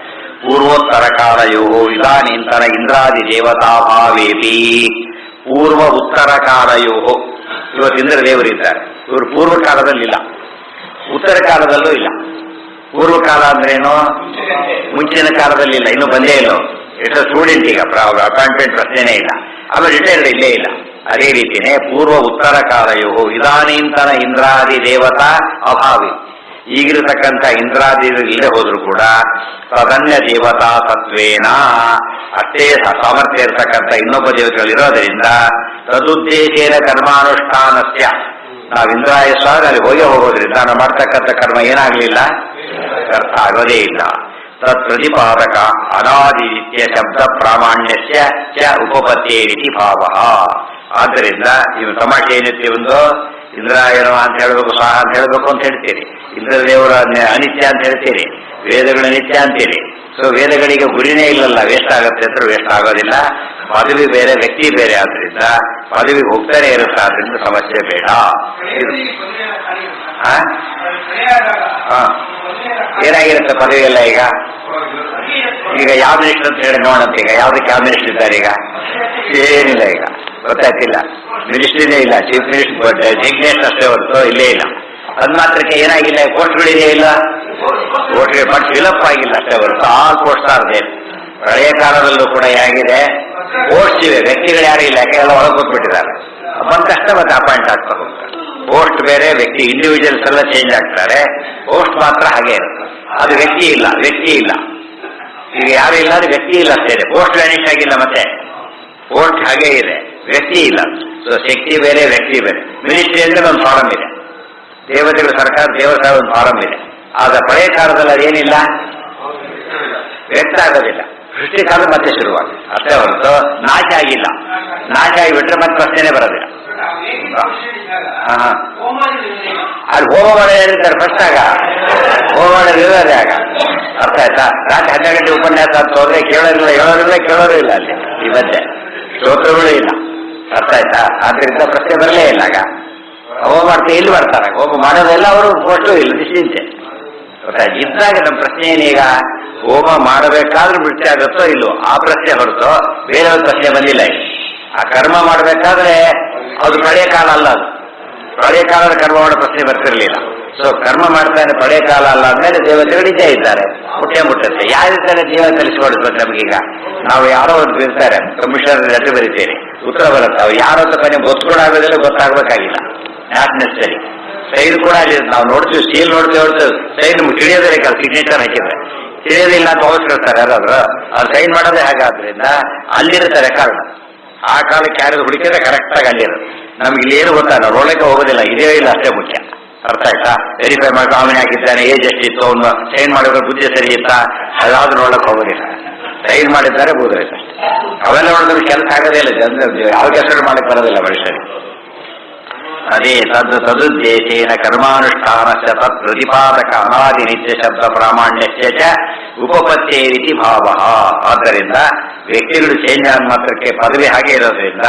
ಪೂರ್ವೋತ್ತರ ಕಾಲಯೋ ಇದಾನೀಂತರ ಇಂದ್ರಾದಿ ದೇವತಾ ಭಾವೇಪಿ. ಪೂರ್ವ ಉತ್ತರ ಕಾಲಯೋ, ಇವತ್ತು ಇಂದ್ರ ದೇವರಿದ್ದಾರೆ, ಇವರು ಪೂರ್ವ ಕಾಲದಲ್ಲಿಲ್ಲ, ಉತ್ತರ ಕಾಲದಲ್ಲೂ ಇಲ್ಲ. ಪೂರ್ವ ಕಾಲ ಅಂದ್ರೇನು, ಮುಂಚಿನ ಕಾಲದಲ್ಲಿ ಇಲ್ಲ, ಇನ್ನೂ ಬಂದೇ ಇಲ್ಲ. ಎಷ್ಟು ಸ್ಟೂಡೆಂಟ್ ಈಗ ಅಪಾಯಿಂಟ್ಮೆಂಟ್ ಪ್ರಶ್ನೆನೇ ಇಲ್ಲ, ಆಮೇಲೆ ರಿಟೈರ್ಡ್ ಇಲ್ಲೇ ಇಲ್ಲ. ಅದೇ ರೀತಿಯೇ ಪೂರ್ವ ಉತ್ತರ ಕಾಲಯೋ ಇದಾನೀಂತರ ಇಂದ್ರಾದಿ ದೇವತಾ ಅಭಾವಿ. ಈಗಿರತಕ್ಕಂಥ ಇಂದ್ರಾದಿ ಇಲ್ಲದೆ ಹೋದ್ರು ಕೂಡ ತದನ್ಯ ದೇವತಾ ತತ್ವೇನ, ಅಷ್ಟೇ ಸಾಮರ್ಥ್ಯ ಇರತಕ್ಕಂಥ ಇನ್ನೊಬ್ಬ ದೇವತೆಗಳಿರೋದ್ರಿಂದ ತದುದ್ದೇಶೇನ ಕರ್ಮಾನುಷ್ಠಾನಸ್ಯ, ನಾವು ಇಂದ್ರಾಯಸ್ವ ಅಲ್ಲಿ ಹೋಗೋದ್ರಿಂದ ನಾವು ಮಾಡ್ತಕ್ಕಂಥ ಕರ್ಮ ಏನಾಗ್ಲಿಲ್ಲ, ಅರ್ಥ ಆಗೋದೇ ಇಲ್ಲ. ತತ್ ಪ್ರತಿಪಾದಕ ಅನಾದಿ ನಿತ್ಯ ಶಬ್ದ ಪ್ರಾಮಾಣ್ಯಸ್ಯ ಚ ಉಪಪತ್ತೇ ರೀತಿ ಭಾವ. ಆದ್ದರಿಂದ ಇವು ತಮಾಷೆ ಏನಿತ್ತು, ಒಂದು ಇಂದ್ರಾಯಣ ಅಂತ ಹೇಳಬೇಕು, ಸ್ವಾಹ ಅಂತ ಹೇಳಬೇಕು ಅಂತ ಹೇಳ್ತೀರಿ, ಇಂದ್ರದೇವರ ಅನಿತ್ಯ ಅಂತ ಹೇಳ್ತೀರಿ, ವೇದಗಳ ನಿತ್ಯ ಅಂತೀರಿ. ಸೊ ವೇದಗಳಿಗೆ ಗುರಿನೇ ಇಲ್ಲಲ್ಲ, ವೇಸ್ಟ್ ಆಗುತ್ತೆ ಅಂತ ವೇಸ್ಟ್ ಆಗೋದಿಲ್ಲ. ಪದವಿ ಬೇರೆ, ವ್ಯಕ್ತಿ ಬೇರೆ, ಆದ್ರಿಂದ ಪದವಿಗೆ ಹೋಗ್ತಾನೆ ಇರುತ್ತೆ, ಆದ್ರಿಂದ ಸಮಸ್ಯೆ ಬೇಡ. ಏನಾಗಿರುತ್ತೆ ಪದವಿ ಎಲ್ಲ? ಈಗ ಯಾವ ಮಿನಿಸ್ಟರ್ ಅಂತ ಹೇಳಿ ನೋಡಂತ, ಈಗ ಯಾವ್ದಕ್ಕೆ ಯಾವ ಮಿನಿಸ್ಟರ್ ಇದ್ದಾರೆ? ಈಗ ಏನಿಲ್ಲ, ಈಗ ಗೊತ್ತಾಗ್ತಿಲ್ಲ, ಮಿನಿಸ್ಟ್ರಿನೇ ಇಲ್ಲ, ಚೀಫ್ ಮಿನಿಸ್ಟರ್ ಜಿಗ್ನೇಶ್ ಅಷ್ಟೇ ಹೊರತು ಇಲ್ಲೇ ಇಲ್ಲ. ಅದ್ ಮಾತ್ರಕ್ಕೆ ಏನಾಗಿಲ್ಲ, ಪೋಸ್ಟ್ಗಳಿದೆ ಇಲ್ಲ, ಪೋಸ್ಟ್ಗೆ ಬಟ್ ಫಿಲಪ್ ಆಗಿಲ್ಲ ಅಷ್ಟೇ ಹೊರತು ಆಲ್ ಪೋಸ್ಟ್ ಆರ್ದೆ. ಹಳೆಯ ಕಾಲದಲ್ಲೂ ಕೂಡ ಹೇಗಿದೆ, ಪೋಸ್ಟ್ ಇವೆ, ವ್ಯಕ್ತಿಗಳು ಯಾರು ಇಲ್ಲ, ಯಾಕೆ ಎಲ್ಲ ಒಳಗೆ ಕೂತ್ಬಿಟ್ಟಿದ್ದಾರೆ. ಬಂದ ಕಷ್ಟ ಮತ್ತೆ ಅಪಾಯಿಂಟ್ ಆಗ್ತಾ ಹೋಗ್ತಾರೆ. ಪೋಸ್ಟ್ ಬೇರೆ, ವ್ಯಕ್ತಿ ಇಂಡಿವಿಜುವಲ್ಸ್ ಎಲ್ಲ ಚೇಂಜ್ ಆಗ್ತಾರೆ, ಪೋಸ್ಟ್ ಮಾತ್ರ ಹಾಗೆ ಇರುತ್ತೆ. ಅದು ವ್ಯಕ್ತಿ ಇಲ್ಲ, ವ್ಯಕ್ತಿ ಇಲ್ಲ. ಈಗ ಯಾರು ಇಲ್ಲ, ಅದು ವ್ಯಕ್ತಿ ಇಲ್ಲ ಅಷ್ಟೇ ಇದೆ. ಪೋಸ್ಟ್ ವ್ಯಾನಿಷ್ ಆಗಿಲ್ಲ, ಮತ್ತೆ ಪೋಸ್ಟ್ ಹಾಗೆ ಇದೆ, ವ್ಯಕ್ತಿ ಇಲ್ಲ. ಸೊ ಶಕ್ತಿ ಬೇರೆ, ವ್ಯಕ್ತಿ ಬೇರೆ. ಮಿನಿಸ್ಟ್ರಿ ಅಂದ್ರೆ ಒಂದು ಫಾರಂ ಇದೆ, ದೇವತೆಗಳ ಸರ್ಕಾರ, ದೇವಸ್ಥಾನ ಒಂದು ಫಾರಂ ಇದೆ. ಆದ್ರೆ ಪಳೆಯ ಕಾಲದಲ್ಲಿ ಅದೇನಿಲ್ಲ, ವ್ಯಕ್ತ ಆಗೋದಿಲ್ಲ. ಸೃಷ್ಟಿ ಕಾಲ ಮತ್ತೆ ಶುರುವಾಗಿದೆ ಅಷ್ಟೇ ಹೊರತು ನಾಶ ಆಗಿಲ್ಲ. ನಾಶ ಆಗಿಬಿಟ್ರೆ ಮತ್ತೆ ಪ್ರಶ್ನೆನೇ ಬರೋದಿಲ್ಲ. ಅಲ್ಲಿ ಹೋಮ ಮಾಡಿರ್ತಾರೆ ಫಸ್ಟ್, ಆಗ ಹೋಮ ಮಾಡೋದಿರೋದೇ ಆಗ. ಅರ್ಥ ಆಯ್ತಾ? ರಾತ್ರಿ 12 ಗಂಟೆ ಉಪನ್ಯಾಸ ಅಂತ ಹೋದ್ರೆ ಕೇಳೋರಿಲ್ಲ, ಕೇಳೋರು ಇಲ್ಲ ಅಲ್ಲಿ. ಈ ಮಧ್ಯೆ ಶ್ರೋತೃಗಳು ಇಲ್ಲ. ಅರ್ಥ ಆಯ್ತಾ? ಆದ್ರಿಂದ ಪ್ರಶ್ನೆ ಬರಲೇ ಇಲ್ಲ. ಆಗ ಹೋಮ ಮಾಡ್ತಾರೆ, ಇಲ್ಲಿ ಬರ್ತಾರೆ, ಹೋಮ ಮಾಡೋದೆಲ್ಲ ಅವರು ಫೋಟೋ ಇಲ್ಲ, ನಿಶ್ಚಿಂತೆ. ಗೊತ್ತಾಯ್ತು? ಇದ್ದಾಗ ನಮ್ಮ ಪ್ರಶ್ನೆ ಏನೀಗ, ಹೋಮ ಮಾಡಬೇಕಾದ್ರೂ ಬಿಡ್ತಿ ಆಗುತ್ತೋ ಇಲ್ಲೋ ಆ ಪ್ರಶ್ನೆ ಹೊರತು ಬೇರೆಯವ್ರ ಪ್ರಶ್ನೆ ಬಂದಿಲ್ಲ. ಆ ಕರ್ಮ ಮಾಡಬೇಕಾದ್ರೆ ಅದು ಪ್ರಳಯ ಕಾಲ ಅಲ್ಲ, ಅದು ಪ್ರಳಯ ಕಾಲದ ಕರ್ಮ ಮಾಡೋ ಪ್ರಶ್ನೆ ಬರ್ತಿರ್ಲಿಲ್ಲ. ಸೊ ಕರ್ಮ ಮಾಡ್ತಾನೆ ಪ್ರಳಯ ಕಾಲ ಅಲ್ಲ ಅಂದ್ಮೇಲೆ ದೇವತೆಗಳು ಇದ್ದೇ ಇದ್ದಾರೆ, ಮುಟ್ಟುತ್ತೆ. ಯಾರಿರ್ತಾರೆ ಜೀವ ಕಲಿಸಿಕೊಡ್ಬೇಕು ನಮಗೀಗ. ನಾವು ಯಾರೋ ಒಂದು ಇರ್ತಾರೆ, ಕಮಿಷನರ್ ಲೆಟರ್ ಬರೀತೀರಿ, ಉತ್ತರ ಬರುತ್ತೆ. ಅವ್ರು ಯಾರೋ ಕೊನೆ ಗೊತ್ತಾಗೋದಿಲ್ಲ, ಗೊತ್ತಾಗಬೇಕಾಗಿಲ್ಲ, ನಾಟ್ ನೆಸರಿ. ಸೈನ್ ಕೂಡ ಅಲ್ಲಿ ನಾವು ನೋಡ್ತೀವಿ, ಸೀಲ್ ನೋಡ್ತೀವಿ, ಸೈನ್ ತಿಳಿಯೋದೇ ಕಾಲ ಸಿಗ್ನೇಚರ್ ಹಾಕಿದ್ರೆ ತಿಳಿಯೋದಿಲ್ಲ ಅಂತ ಹೋಗಿರ್ತಾರೆ ಯಾರಾದ್ರು. ಅವ್ರು ಸೈನ್ ಮಾಡೋದೇ ಹಾಗಾದ್ರಿಂದ ಅಲ್ಲಿರುತ್ತೆ ರೆಕಾರ್ಡ್. ಆ ಕಾಲಕ್ಕೆ ಯಾರು ಹುಡುಕಿದ್ರೆ ಕರೆಕ್ಟಾಗಿ ಅಲ್ಲಿರುತ್ತೆ. ನಮ್ಗೆ ಇಲ್ಲಿ ಏನು ಗೊತ್ತಾ, ನಾವು ನೋಡಲಿಕ್ಕೆ ಹೋಗೋದಿಲ್ಲ, ಇದೇ ಇಲ್ಲ ಅಷ್ಟೇ ಮುಖ್ಯ. ಅರ್ಥ ಆಯ್ತಾ? ವೆರಿಫೈ ಮಾಡಿ ಕಾಮನ್ ಹಾಕಿದ್ದಾನೆ, ಏಜ್ ಎಷ್ಟಿತ್ತು, ಅವನು ಸೈನ್ ಮಾಡಿದ್ರೆ ಬುದ್ಧಿ ಸರಿ ಇತ್ತಾ, ಅದಾದ್ರು ನೋಡಕ್ ಹೋಗೋದಿಲ್ಲ. ಸೈನ್ ಮಾಡಿದ್ದಾರೆ ಬೋದಾಯ್ತು ಅಷ್ಟೇ. ಅವೆಲ್ಲ ನೋಡಿದ್ರೆ ಕೆಲಸ ಆಗೋದೇ ಇಲ್ಲ, ಯಾವ ಕೆಲಸ ಮಾಡಕ್ಕೆ ಬರೋದಿಲ್ಲ ಮನುಷ್ಯರಿಗೆ. ಅದೇ ತದುದ್ದೇಶೇನ ಕರ್ಮಾನುಷ್ಠಾನಸ್ಯ ತತ್ ಪ್ರತಿಪಾದಕ ಅನಾದಿ ನಿತ್ಯ ಶಬ್ದ ಪ್ರಾಮಾಣ್ಯಸ್ಯ ಚ ಉಪಪತ್ತೇ ರೀತಿ ಭಾವ. ಆದ್ದರಿಂದ ವ್ಯಕ್ತಿಗಳು ಚೇಂಜ್ ಆದ ಮಾತ್ರಕ್ಕೆ ಪದವಿ ಹಾಗೆ ಇರೋದ್ರಿಂದ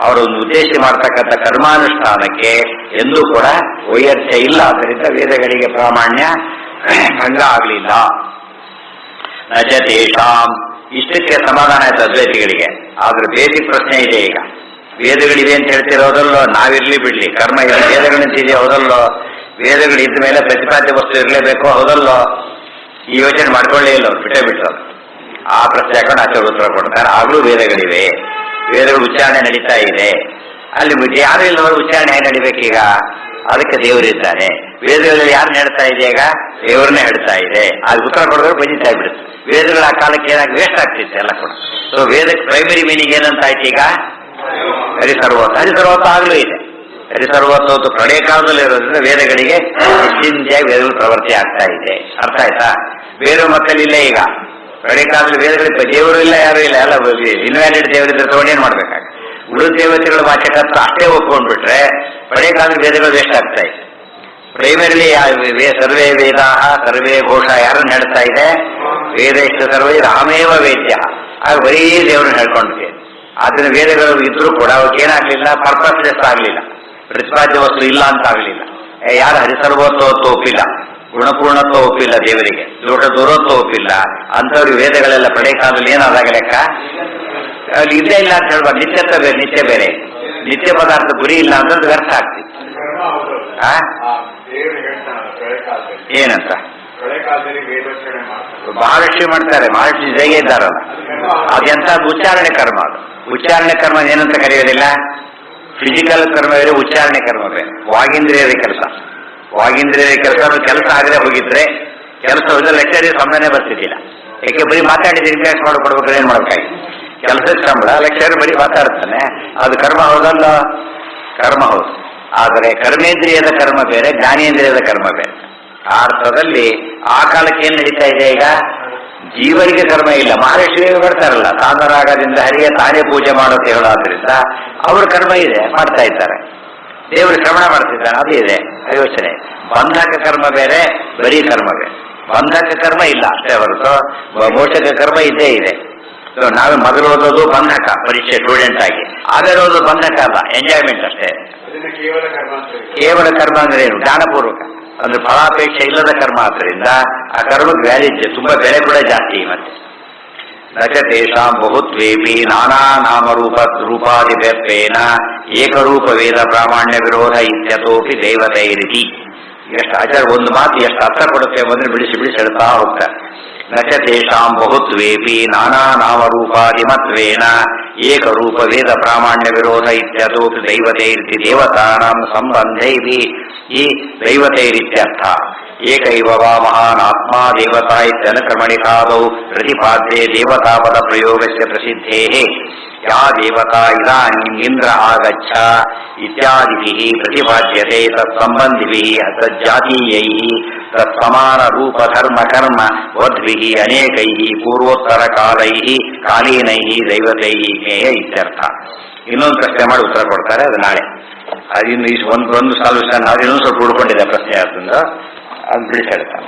ಅವರೊಂದು ಉದ್ದೇಶ ಮಾಡ್ತಕ್ಕಂಥ ಕರ್ಮಾನುಷ್ಠಾನಕ್ಕೆ ಎಂದೂ ಕೂಡ ವೈಯರ್ಥ್ಯ ಇಲ್ಲ. ಆದ್ದರಿಂದ ವೇದಗಳಿಗೆ ಪ್ರಾಮಾಣ್ಯ ಭಂಗ ಆಗಲಿಲ್ಲ. ನಚ ತೇಷಾಂ, ಇಷ್ಟಕ್ಕೆ ಸಮಾಧಾನ ಆಯ್ತು ಅದ್ವೈತಿಗಳಿಗೆ. ಆದ್ರೆ ಬೇಸಿಕ್ ಪ್ರಶ್ನೆ ಇದೆ ಈಗ. ವೇದಗಳಿವೆ ಅಂತ ಹೇಳ್ತಿರೋದಲ್ಲೋ, ನಾವಿರ್ಲಿ ಬಿಡ್ಲಿ, ಕರ್ಮ ಇಲ್ಲ, ವೇದಗಳಂತಿದೆಯೋ ಹೌದಲ್ಲೋ, ವೇದಗಳು ಇದ್ದ ಮೇಲೆ ಪ್ರತಿಪಾದ್ಯ ವಸ್ತು ಇರಲೇಬೇಕು ಹೌದಲ್ಲೋ, ಈ ಯೋಚನೆ ಮಾಡ್ಕೊಳ್ಳೇ ಇಲ್ಲ ಅವ್ರು, ಬಿಟ್ಟೇ ಬಿಟ್ಟರು. ಆ ಪ್ರಶ್ನೆ ಹಾಕೊಂಡು ಆಚಾರ್ಯ ಉತ್ತರ ಕೊಡ್ತಾರೆ. ಆಗ್ಲೂ ವೇದಗಳಿವೆ, ವೇದಗಳು ಉಚ್ಚಾರಣೆ ನಡೀತಾ ಇದೆ. ಅಲ್ಲಿ ಯಾರು ಇಲ್ಲವರು ಉಚ್ಚಾರಣೆ ಹೇಗೆ ನಡಿಬೇಕೀಗ? ಅದಕ್ಕೆ ದೇವರಿದ್ದಾನೆ. ವೇದಗಳಲ್ಲಿ ಯಾರನ್ನ ಹೇಳ್ತಾ ಇದೆ ಈಗ? ದೇವರನ್ನೇ ಹೇಳ್ತಾ ಇದೆ. ಅದು ಉತ್ತರ ಕೊಡೋದ್ರೆ ಬಜಿತಾ ಬಿಡುತ್ತೆ. ವೇದಗಳ ಆ ಕಾಲಕ್ಕೆ ಏನಾಗಿ ವೇಸ್ಟ್ ಆಗ್ತಿತ್ತು ಎಲ್ಲ ಕೂಡ. ಸೊ ವೇದಕ್ಕೆ ಪ್ರೈಮರಿ ಮೀನಿಂಗ್ ಏನಂತ ಆಯ್ತು ಈಗ? ಹರಿಸರ್ವತ್ವ ಆಗ್ಲೂ ಇದೆ. ಹರಿಸರ್ವತ್ವ ಪ್ರಳಯ ಕಾಲದಲ್ಲಿ ಇರೋದ್ರಿಂದ ವೇದಗಳಿಗೆ ನಿಶ್ಚಿಂತೆಯಾಗಿ ವೇದಗಳು ಪ್ರವೃತ್ತಿ ಆಗ್ತಾ ಇದೆ. ಅರ್ಥ ಆಯ್ತಾ? ಬೇರೆ ಮಕ್ಕಳು ಇಲ್ಲ ಈಗ. ಪ್ರಳಯ ಕಾಲದಲ್ಲಿ ವೇದಗಳಿಗೆ ದೇವರು ಇಲ್ಲ, ಯಾರು ಇಲ್ಲ, ಎಲ್ಲ ಇನ್ವ್ಯಾಲಿಡ್ ದೇವರಿದ್ರೆ ತಗೊಂಡೇನ್ ಮಾಡ್ಬೇಕಾಗ? ಉಳಿದ ದೇವತೆಗಳ ವಾಚಕತ್ವ ಅಷ್ಟೇ ಒಪ್ಕೊಂಡ್ಬಿಟ್ರೆ ಪ್ರಳಯ ಕಾಲದಲ್ಲಿ ವೇದಗಳು ವೇಸ್ಟ್ ಆಗ್ತಾ ಇದೆ. ಪ್ರೈಮರಿಲಿ ಸರ್ವೇ ವೇದ ಸರ್ವೇ ಘೋಷ ಯಾರನ್ನು ಹೇಳ್ತಾ ಇದೆ? ವೇದ ಇಷ್ಟ ಸರ್ವೇ ರಾಮೇವ ವೇದ್ಯ. ಆಗ ಬರೀ ದೇವ್ರನ್ನ ಹೇಳ್ಕೊಂಡಿದೆ. ಆದ್ರೆ ವೇದಗಳು ಇದ್ರೂ ಕೂಡ ಅವಕ್ಕೆ ಏನಾಗ್ಲಿಲ್ಲ, ಪರ್ಪಸ್ಲೆಸ್ ಆಗ್ಲಿಲ್ಲ, ಪ್ರತಿಪಾದ್ಯ ವಸ್ತು ಇಲ್ಲ ಅಂತ ಆಗ್ಲಿಲ್ಲ. ಯಾರು ಹರಿಸರ್ವತ್ವ ಒಪ್ಪಿಲ್ಲ, ಗುಣಪೂರ್ಣತ್ವ ಒಪ್ಪಿಲ್ಲ, ದೇವರಿಗೆ ದೂರತ್ವ ಒಪ್ಪಿಲ್ಲ ಅಂಥವ್ರಿಗೆ ವೇದಗಳೆಲ್ಲ ಪ್ರಳಯ ಕಾಲದಲ್ಲಿ ಏನಾದಾಗ ಲೆಕ್ಕ? ಅಲ್ಲಿ ಇಲ್ಲೇ ಇಲ್ಲ ಅಂತ ಹೇಳ್ಬಾರ್ದು. ನಿತ್ಯತ್ವ ಬೇರೆ, ನಿತ್ಯ ಬೇರೆ. ನಿತ್ಯ ಪದಾರ್ಥ ಗುರಿ ಇಲ್ಲ ಅಂತಂದ್ರೆ ವ್ಯರ್ಥ ಆಗ್ತಿತ್ತು. ಏನಂತ ಮಹಾಲಕ್ಷ್ಮಿ ಮಾಡ್ತಾರೆ, ಮಹಾಲಕ್ಷ್ಮಿ ಜೈಗೆ ಇದ್ದಾರಲ್ಲ, ಅದೆಂತ ಉಚ್ಚಾರಣೆ ಕರ್ಮ. ಅದು ಉಚ್ಚಾರಣೆ ಕರ್ಮ ಏನಂತ ಕರೆಯೋದಿಲ್ಲ. ಫಿಸಿಕಲ್ ಕರ್ಮ ಬೇರೆ, ಉಚ್ಚಾರಣೆ ಕರ್ಮ ಬೇರೆ. ವಾಗಿಂದ್ರಿಯದ ಕೆಲಸ, ವಾಗಿಂದ್ರಿಯದ ಕೆಲಸ ಆಗದೆ ಹೋಗಿದ್ರೆ, ಕೆಲಸ ಹೋದ್ರೆ ಲೆಕ್ಚರಿಗೆ ಸಂಬಂಧನೇ ಬರ್ತಿದ್ದಿಲ್ಲ. ಯಾಕೆ ಬರೀ ಮಾತಾಡಿದ್ರೆ ಇಂಪ್ಯಾಕ್ಟ್ ಮಾಡಿಕೊಡ್ಬೇಕಾದ್ರೆ ಏನ್ ಮಾಡ್ಬೇಕಾಗಿ? ಕೆಲಸದ ಸಂಬಳ, ಲೆಕ್ಚರ್ ಬರೀ ಮಾತಾಡ್ತಾನೆ, ಅದು ಕರ್ಮ ಹೌದಲ್ಲ? ಕರ್ಮ ಹೌದು. ಆದರೆ ಕರ್ಮೇಂದ್ರಿಯದ ಕರ್ಮ ಬೇರೆ, ಜ್ಞಾನೇಂದ್ರಿಯದ ಕರ್ಮ ಬೇರೆ. ಆ ಅರ್ಥದಲ್ಲಿ ಆ ಕಾಲಕ್ಕೆ ಏನ್ ನಡೀತಾ ಇದೆ ಈಗ? ಜೀವರಿಗೆ ಕರ್ಮ ಇಲ್ಲ. ಮಹರ್ಷಿಗಳು ಬರ್ತಾರಲ್ಲ, ತಾನರಾಗದಿಂದ ಹರಿಯ ತಾನೇ ಪೂಜೆ ಮಾಡೋಕೆ ಹೇಳೋದ್ರಿಂದ ಅವ್ರ ಕರ್ಮ ಇದೆ, ಮಾಡ್ತಾ ಇದ್ದಾರೆ. ದೇವರು ಶ್ರವಣ ಮಾಡ್ತಿದ್ದಾನೆ, ಅದು ಇದೆ ಯೋಚನೆ. ಬಂಧಕ ಕರ್ಮ ಬೇರೆ, ಬರೀ ಕರ್ಮ ಬೇರೆ. ಬಂಧಕ ಕರ್ಮ ಇಲ್ಲ ಅಷ್ಟೇ ಹೊರತು ಮೋಕ್ಷಕ ಕರ್ಮ ಇದ್ದೇ ಇದೆ. ನಾವೇ ಮೊದಲು ಓದೋದು ಬಂಧಕ, ಪರೀಕ್ಷೆ ಸ್ಟೂಡೆಂಟ್ ಆಗಿ. ಆಮೇಲೆ ಓದೋದು ಬಂಧಕ ಅಲ್ಲ, ಎಂಜಾಯ್ಮೆಂಟ್ ಅಷ್ಟೇ. ಕೇವಲ ಕರ್ಮ ಅಂದ್ರೆ ಏನು? ಜ್ಞಾನಪೂರ್ವಕ ಅಂದ್ರೆ ಫಲಾಪೇಕ್ಷೆ ಇಲ್ಲದ ಕರ್ಮ. ಆದ್ದರಿಂದ ಆ ಕರ್ಮಕ್ಕೆ ವ್ಯಾಲಿಡ್ಯ, ತುಂಬಾ ಬೆಲೆ ಕೂಡ ಜಾಸ್ತಿ. ಮತ್ತೆ ನಚತೇಷಾಂ ಬಹುತ್ವೇಪಿ ನಾನಾ ರೂಪಾದಿವ್ಯತ್ವೇನ ಏಕರೂಪ ವೇದ ಪ್ರಾಮಾಣ್ಯ ವಿರೋಧ ಇತ್ಯತೋಪಿ ದೇವತೈರಿತಿ. ಎಷ್ಟು ಆಚಾರ ಒಂದು ಮಾತು ಎಷ್ಟು ಅರ್ಥ ಕೊಡುತ್ತೆ ಬಂದ್ರೆ ಬಿಡಿಸಿ ಬಿಡಿಸಿ ಹೇಳ್ತಾ ಹೋಗ್ತಾರೆ. ನಚತೇಷಾಂ ಬಹುತ್ವೇಪಿ ನಾನಾ ನಾಮರೂಪಾದಿಮತ್ವೇನ ಏಕರೂಪ ವೇದ ಪ್ರಾಮಾಣ್ಯ ವಿರೋಧ ಇತ್ಯತೋಪಿ ದೈವತೈರಿತಿ ದೇವತಾನಾಂ ಸಂಬಂಧೈಹಿ. ಈ ದೈವತೈರಿತ್ಯರ್ಥ ಏಕೈವ ವಾ ಮಹಾನಾತ್ಮ ದೇವತಾ ಇತ್ಯನುಕ್ರಮಣಿಕಾದೌ ಪ್ರತಿಪಾದ್ಯೆ ದೇವತಾಪದ ಪ್ರಯೋಗಸ್ಯ ಪ್ರಸಿದ್ಧೇಃ. ಯಾ ದೇವತಾ ಇದಾನೀಂ ಇಂದ್ರ ಆಗಚ್ಚ ಇತ್ಯಾದಿಭಿಃ ಪ್ರತಿಪಾದ್ಯತೆ ತತ್ಸಂಬಂಧಿಭಿಃ ತಜ್ಜಾತೀಯೈಃ ತತ್ಸಮಾನ ರೂಪ ಧರ್ಮ ಕರ್ಮ ವದ್ಭಿಃ ಅನೇಕೈಃ ಪೂರ್ವೋತ್ತರ ಕಾಲೀನೈಃ ದೈವತೈಃ ಜ್ಞೇಯ ಇತ್ಯರ್ಥ. ಇನ್ನೊಂದು ಪ್ರಶ್ನೆ ಮಾಡಿ ಉತ್ತರ ಕೊಡ್ತಾರೆ, ಅದು ನಾಳೆ. ಅದಿನ್ನು ಒಂದು ಸಾಲ್ಯೂಷನ್ ಅದು ಇನ್ನೊಂದು ಸ್ವಲ್ಪ ಉಳ್ಕೊಂಡಿದೆ ಪ್ರಶ್ನೆ, ಅದರಿಂದ ಅದು ಬಿಡಿಸಿ ಹೇಳ್ತಾರೆ.